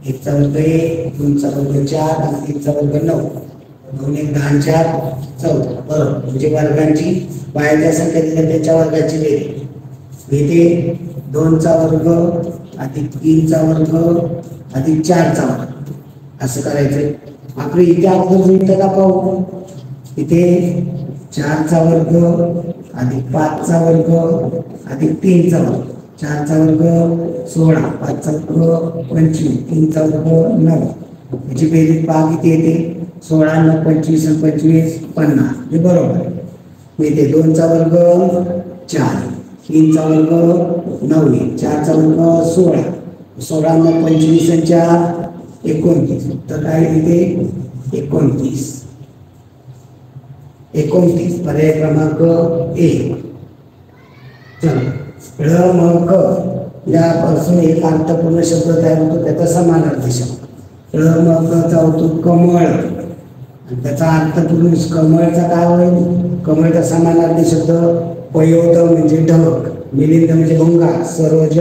1चा वर्ग 1, 2चा वर्ग 4 आणि 3चा वर्ग 9. 2, 1, 10, 4, 14. बरोबर. म्हणजे वर्गांची बाहेरच्या संख्या दिल्या त्याच्या वर्गाची बेरीज. इथे 2चा वर्ग अधिक 3चा वर्ग अधिक 4चा वर्ग असं करायचं. आपलं इथे अगोदर जुळतं का पाहू. इथे 4चा वर्ग अधिक 5चा वर्ग अधिक 3चा वर्ग. 4चा वर्ग 16, 5चा वर्ग 25, 3चा वर्ग 9. याची बेरीज पहा किती येते? 16, 9, 25, 25, 50. हे बरोबर. इथे 2चा वर्ग 4, 3चा वर्ग 9, 4चा वर्ग 16, 16, 9, 25 आणि 4, 29. तर काय इथे 29. 29 पर्याय क्रमांक 1. चला. यापासून एक अर्थपूर्ण शब्द तयार होतो, त्याचा समानार्थी शब्द. ळचा होतो कमळ, आणि त्याचा अर्थपूर्ण कमळचा काय होईल? कमळचा समानार्थी शब्द पयोध म्हणजे ढग, मिलिंद म्हणजे भंगा, सरोज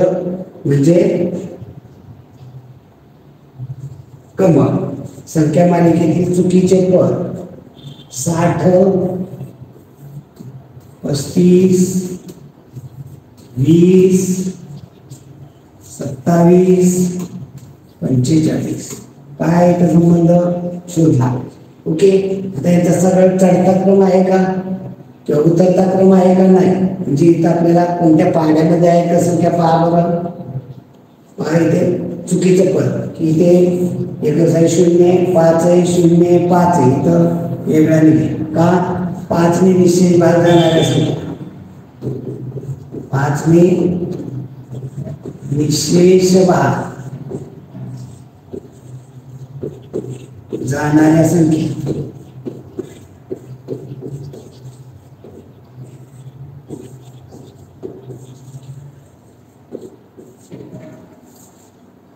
म्हणजे कमळ. संख्या मालिकेतील चुकीचे पद 60, 35, 20, 27, 45. काय याचा संबंध शोधला. ओके, आता याचा सरळ चढता क्रम आहे का किंवा उतरता क्रम आहे का? नाही. म्हणजे इथं आपल्याला कोणत्या पाड्यामध्ये आहे का संख्या पहा बरं. पहा इथे चुकीचं पद की इथे 1 आहे 0, 5 आहे 0, 5 आहे, इथं वेगळा निघे का? 5 ने निश्चय भाग जाणाऱ्या संख्या, 5 ने निशेष भाग जाणाऱ्या संख्या.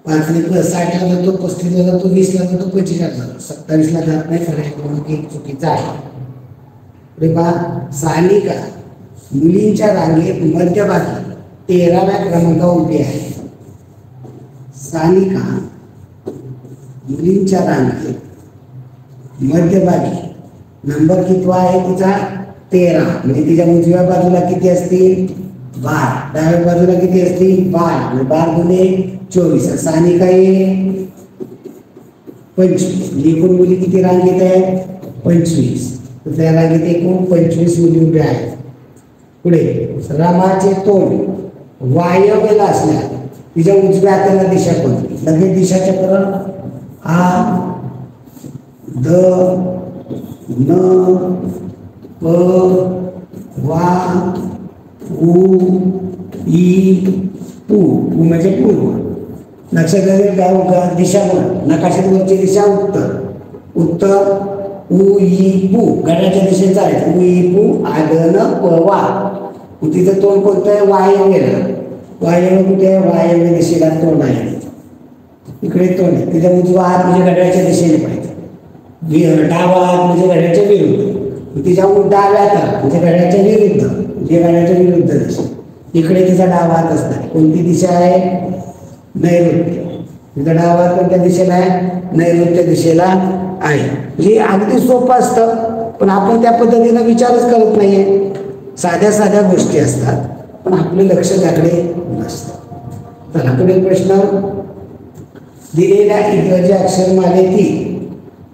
पाच ने 60 ला जातो, 35 ला जातो, 20 ला जातो, 45 ला जातो, 27 ला जात नाही. क्रमांक एक चुकीचा आहे. सानिका मुलींच्या रांगेत मध्यभागी 13व्या क्रमांकावर उभी आहे. सानिका मुलींच्या रांगेत मध्यभागी नंबर कितवा आहे तिचा? 13. म्हणजे तिच्या उजव्या बाजूला किती असतील? 12. डाव्या बाजूला किती असतील? 12. 12 गुणे 24. सानिका आहे 25. एकूण मुली किती रांगेत आहेत? 25. तर त्या रांगेत एकूण 25 मुली उभ्या आहेत. पुढे रामाचे तोंड वायव्येला असल्यास तिच्या उजव्या हाताला दिशा कोणती? लगेच दिशाचक्र आ द न प वा उ ई पू. म्हणजे पूर्व. लक्षात दिशा कोण? नकाशात वरची दिशा उत्तर. उत्तर उ ई पू घड्याच्या दिशेने चालायचं. उ ई पू आदन प वा. तिचं तोंड कोणतं आहे? वायव्येला. वायव्य कुठे आहे? वायव्य दिशेला तोंड आहे. इकडे तोंड आहे. तिचा उजवा हात म्हणजे घड्याच्या दिशेने पाहिजे. डावा हात म्हणजे घड्याच्या विरुद्ध. तिच्या डाव्या हातात म्हणजे घड्याच्या विरुद्ध, म्हणजे घड्याच्या विरुद्ध दिशा. इकडे तिचा डावा हात असणार. कोणती दिशा आहे? नैऋत्य. तिचा डावा हात कोणत्या दिशेला आहे? नैऋत्य दिशेला आहे. म्हणजे अगदी सोपं असतं, पण आपण त्या पद्धतीनं विचारच करत नाहीये. साध्या साध्या गोष्टी असतात, पण आपले लक्ष त्याकडे नसतं. चला पुढील प्रश्न. दिलेल्या इंग्रजी अक्षरमालेतील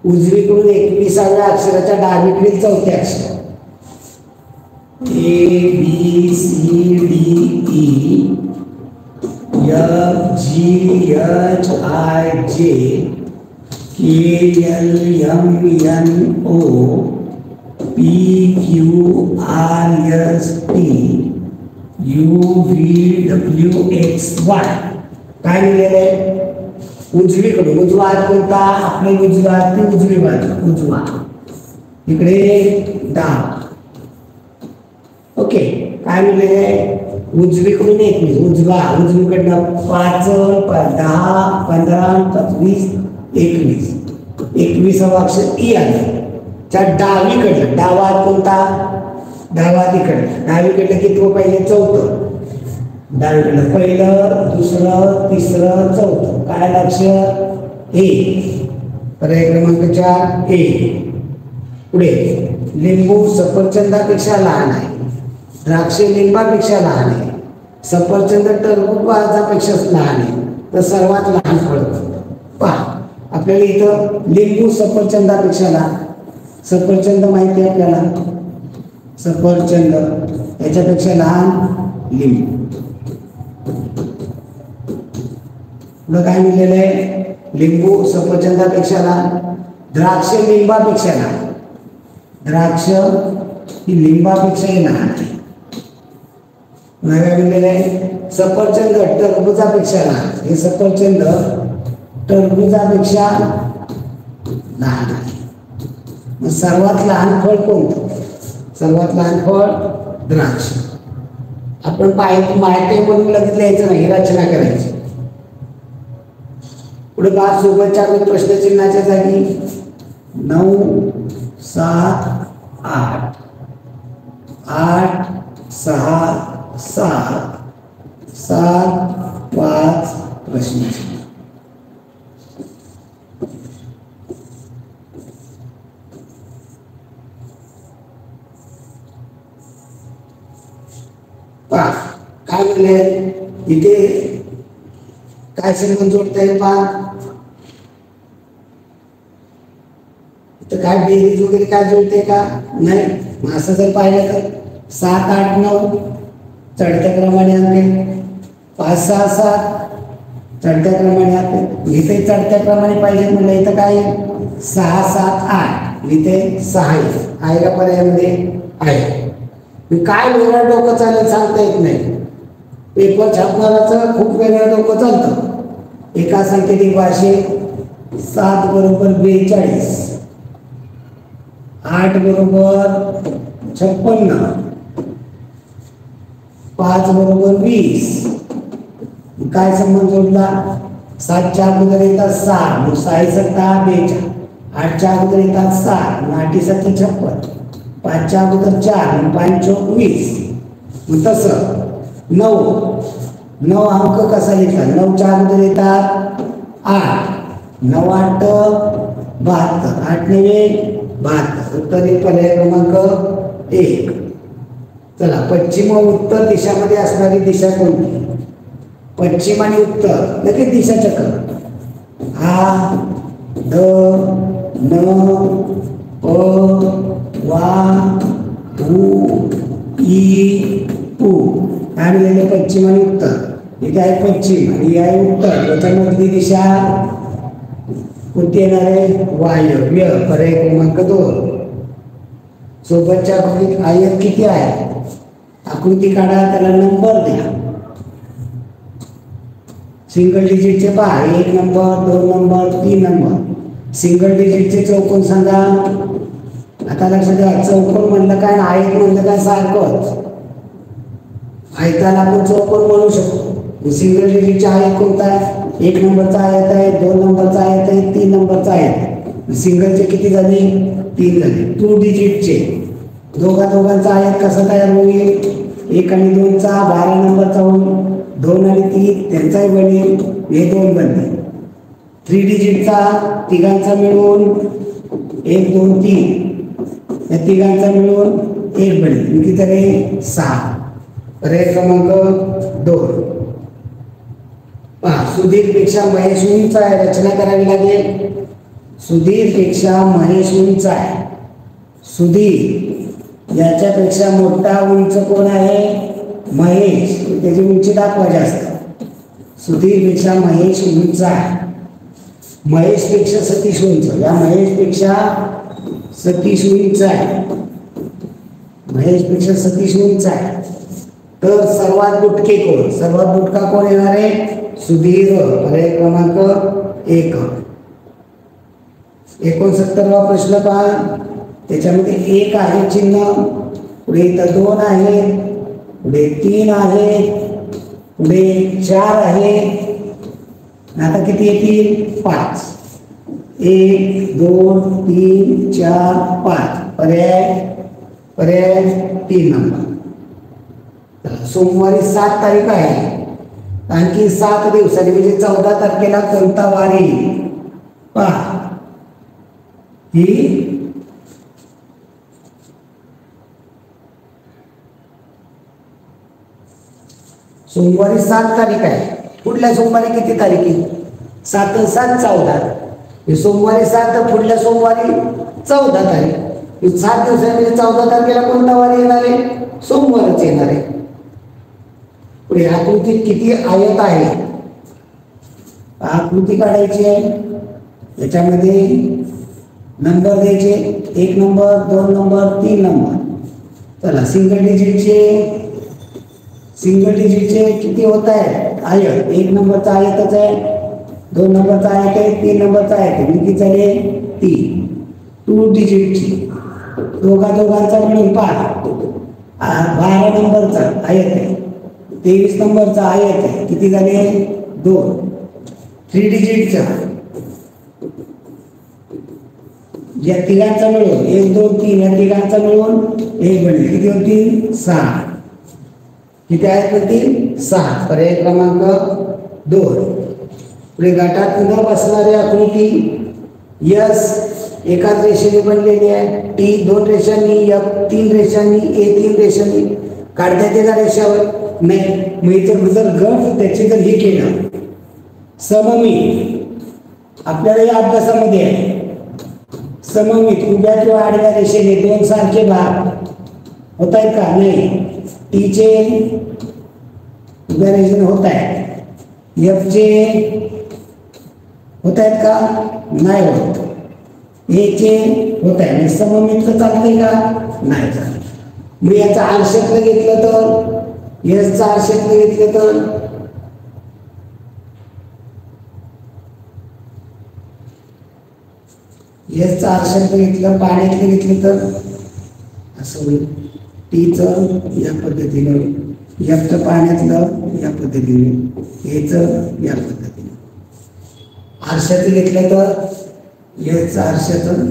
उजवीकडून 21व्या अक्षराच्या डावीकडील चौथे अक्षर ABCDE FGHIJ KLMNO PQRST UVWXY काय लिहिलेलं आहे? उजवीकडून. उजवा हात कोणता? आपली उजवा हात ती उजवी बाजू. उजवा इकडे डाव. ओके, काय लिहिलेलं आहे? उजवीकडून 21. उजवीकडनं 5, 10, 15, 20, 21. 21वा अक्षर ई आलं. त्या डावीकडलं. डावा हात कोणता? डावा तिकडलं. डावीकडलं किती पाहिजे? चौथं. डावीकडलं पहिलं, दुसरं, तिसरं, चौथं. काय अक्षर? ए. पर्याय क्रमांक 4 ए. पुढे लिंबू सफरचंदापेक्षा लहान आहे. द्राक्ष लिंबापेक्षा लहान आहे. सफरचंद टरबूजापेक्षा लहान आहे. तर सर्वात लहान फळ पहा. आपल्याला इथं लिंबू सफरचंदापेक्षा लहान. सफरचंद माहिती आहे आपल्याला. सफरचंद याच्यापेक्षा लहान लिंबू. पुढं काय लिहिलेलं आहे? लिंबू सफरचंदापेक्षा लहान. द्राक्ष लिंबापेक्षा लहान. द्राक्ष ही लिंबापेक्षाही लहान आहे. काय लिहिलेलं आहे? सफरचंद टरबूजापेक्षा लहान. हे सफरचंद टरबूजापेक्षा लहान आहे. मग सर्वात लहान फळ कोणतं? सर्वात लहान फळ द्राक्ष. आपण माहिती म्हणून लगेच लिहायचं नाही, रचना करायची. पुढे पहा, सोबतच्या प्रश्नचिन्हाच्या जागी 9 7 8 8 6 7 7 5 प्रश्नचिन्ह. काय म्हणले इथे, काय संबंध जोडता येईल पहा. इथं काय बेरीज वगैरे काय जोडते का, नाही. मग असं जर पाहिलं तर 7 8 9 चढत्या क्रमाने आणते, 5 6 7 चढत्या क्रमाने आणते. इथे चढत्या क्रमाने पाहिजे म्हणलं, इथं काय 6 7 8, इथे 6 आहे का पर्यायामध्ये आहे. काय वेगळं डोकं चालेल सांगता येत नाही. पेपर छापणाराचं खूप वेगळं डोकं चालतं. एका सांकेतिक भाषेत 7 बरोबर 42, 8 बरोबर 56, 5 बरोबर 20. काय संबंध जोडला, 7च्या अगोदर येतात 6, मग 6 7 42, 8च्या अगोदर येतात 7, मग 8 7 56, 5च्या अगोदर 4, 5 4 20. मग तसं 9 अंक कसा लिहितात, 9च्या अगोदर येतात 8, 9 8 72, 8 9 72. उत्तर पर्याय क्रमांक 1. चला, पश्चिम व उत्तर दिशामध्ये असणारी दिशा कोणती. पश्चिम आणि उत्तर लगेच दिशा चक्र. आ ध न प वा उ ई उ. काय लिहिले, पश्चिम आणि उत्तर. इथे आहे पश्चिम आणि आहे उत्तर, याच्यामधली दिशा कोणती येणार आहे, वायव्य. पर्याय क्रमांक 2. सोबतच्या आकृतीत आयत किती आहे, आकृती काढा, त्याला नंबर द्या. सिंगल डिजिटचे पहा, 1 नंबर 2 नंबर 3 नंबर. सिंगल डिजिटचे चौकोन सांगा. आता लक्षात द्या, चौकोन म्हणलं काय, आयत म्हणलं काय सारखंच. आयताला आपण चौकोन म्हणू शकतो. सिंगल डिजिटचे आयत कोणता आहे, 1 नंबरचा आयत आहे, 2 नंबरचा आयत आहे, 3 नंबरचा आयत आहे. सिंगलचे किती झाले, 3 झाले. 2 डिजिटचे दोघांचा आयत कसा तयार होईल, 1 आणि 2चा 12 नंबरचा होईल, 2 आणि 3 त्यांचाही बनेल, हे 2 बनते. 3 डिजिटचा तिघांचा मिळून 1 2 3, या तिघांचा मिळून 1 बनेल, किती झाले 6. पर्याय क्रमांक 2. पहा, सुधीर पेक्षा महेश उंच आहे, रचना करावी लागेल. सुधीर पेक्षा महेश उंच आहे. सुधीर याच्यापेक्षा मोठा उंच कोण आहे, महेश. त्याची उंची दाखवा जास्त. सुधीर पेक्षा महेश उंच आहे. महेश पेक्षा सतीश उंच, या महेश पेक्षा सतीश उंच आहे. महेश पेक्षा सतीश उंच आहे. तर सर्वात बुटके कोण, सर्वात बुटका कोण येणार आहे, सुधीर. पर्याय क्रमांक 1. 69वा प्रश्न पहा, त्याच्यामध्ये 1 आहे चिन्ह, पुढे इथं 2 आहे, पुढे 3 आहे, पुढे 4 आहे. आता किती येतील, 5. 1 2 3 4 5. पर्याय 3 नंबर. सोमवारी 7 तारीख आहे, आणखी 7 दिवसांनी म्हणजे 14 तारखेला कोणता वार येईल पहा. ही सोमवारी 7 तारीख आहे. पुढल्या सोमवारी किती तारीख आहे, 7 7 14. सोमवारी 7, पुढल्या सोमवारी 14 तारीख. 7 दिवसांनी म्हणजे 14 तारखेला कोणता वार येणार आहे, सोमवारच येणार आहे. पुढे आकृतीत किती आयत आहे, आकृती काढायची आहे. याच्यामध्ये नंबर द्यायचे, 1 नंबर 2 नंबर 3 नंबर. चला, सिंगल डिजिटचे किती होत आहे आयत. 1 नंबरचा आयतच आहे, 2 नंबरचा आयत आहे, 3 नंबरचा आयत आहे, किती झाले 3. 2 डिजिटची दोघांचा मिळून 12 नंबरचा आयत आहे, 23 नंबरचा आयत आहे, किती झाले 2, 3 डिजिटचा या तिघांचा मिळून 1 2 3 या तिघांचा मिळून 1 बनले, किती होतील 6, किती आहेत होतील 6. पर्याय क्रमांक 2. पुढे गटात न बसणारी आकृती यस एकाच रेषेने बनलेली आहे, टी 2 रेषांनी, एफ 3 रेषांनी, ए 3 रेषांनी. काढता येते का रेषावर? नाही. मग इथं जर गट त्याचे जर हे केलं सममित, आपल्याला या अभ्यासामध्ये आहे सममित उभ्या किंवा आडव्या रेषेने 2 सारखे भाग होत आहेत का? नाही. टीचे उभ्या रेषेने होत आहेत, एफचे होत आहेत का? नाही होत. एचे होत आहे, सममित चालतंय का? नाही चालत. मग याचा आरशातलं घेतलं तर, याचा आरशातलं घेतलं तर याचा आरशातलं घेतलं, पाण्यातलं घेतलं तर असं होईल. टीचं या पद्धतीने, एफचं पाण्यातलं या पद्धतीने, एचं या पद्धतीने. आरशाचं घेतलं तर याचं आरशाचं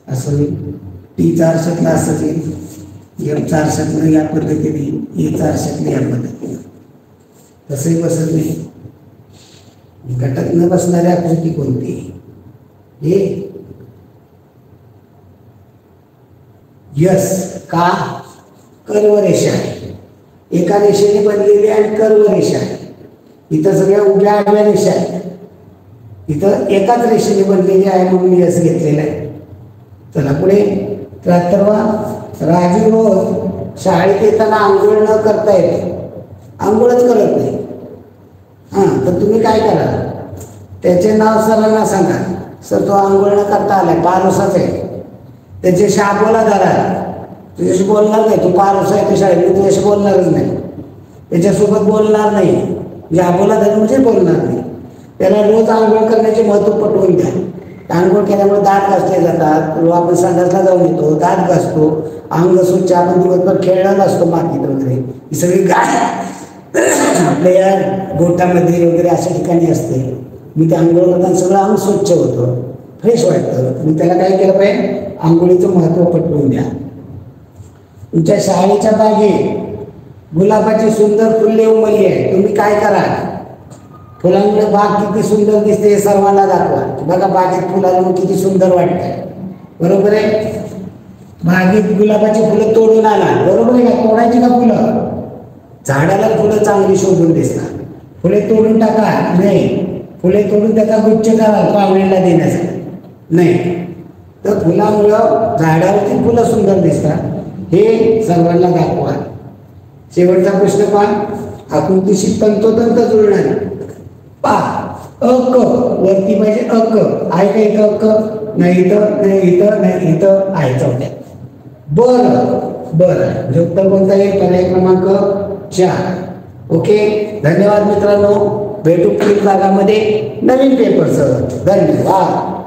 असं होईल, टीचा आरशातलं असंच येईल, एफचा आरशातलं या पद्धतीने, एचा आरशातलं या पद्धतीने. तसंही बसत नाही. गटात न बसणारी आकृती कोणती? हे यस का? कर्व रेषा आहे, एका रेषेने बनलेली आणि कर्व रेषा आहे. इथं सगळ्या उभ्या आडव्या रेषा आहेत, इथं एकाच रेषेने बनलेली आहे म्हणून यस घेतलेला आहे. चला पुढे 73वा. राजू रोज शाळेत येताना आंघोळ न करता येते, आंघोळच करत नाही. तर तुम्ही काय करा, त्याचे नाव सरांना सांगा, सर तो आंघोळ न करता आलाय, पारोसाच आहे, त्याचे शाबोला धरा. तुझ्याशी बोलणार नाही, तू पारोसा आहे तो शाळेत, मी तुझ्याशी बोलणारच नाही, त्याच्यासोबत बोलणार नाही, शाबोला धर म्हणजे बोलणार नाही. त्याला रोज आंघोळ करण्याचे महत्त्व पटवून द्या. आंघोळ केल्यामुळे दात घासले जातात, आपण संडासला जाऊन येतो, दात घासतो, अंग स्वच्छ, आपण दिवसभर खेळलेला असतो मातीत वगैरे, ही सगळी गाय आपल्या या गोठ्यामध्ये वगैरे अशा ठिकाणी असते. मी ते आंघोळ करताना सगळं अंग स्वच्छ होतं, फ्रेश वाटतं. मी त्याला काय केलं पाहिजे, आंघोळीचं महत्त्व पटवून द्या. तुमच्या शाळेच्या बागेत गुलाबाची सुंदर फुले उमलली आहे, तुम्ही काय करा, फुलांमुळे बाग किती सुंदर दिसते हे सर्वांना दाखवा. बघा बागेत फुलांमुळे किती सुंदर वाटतंय, बरोबर आहे. बागेत गुलाबाची फुलं तोडून आणा, बरोबर आहे का? तोडायची का फुलं? झाडाला फुलं चांगली शोधून दिसतात, फुले तोडून टाका नाही. फुले तोडून त्याचा गुच्छ करा पाहुण्यांना देण्यासाठी नाही. तर फुलामुळं झाडावरती फुलं सुंदर दिसतात, हे सर्वांना दाखवा. शेवटचा प्रश्न पहा, आकृतीशी तंतोतंत जुळणारी पा अक वरती पाहिजे, अक आहे का इथं? अक नाही, इथं नाही, इथं नाही, इथं आहे चौथ्यात. बर म्हणजे उत्तर कोणता येईल? पर्याय क्रमांक 4. ओके, धन्यवाद मित्रांनो. भेटू पुढील भागामध्ये नवीन पेपरसह. धन्यवाद.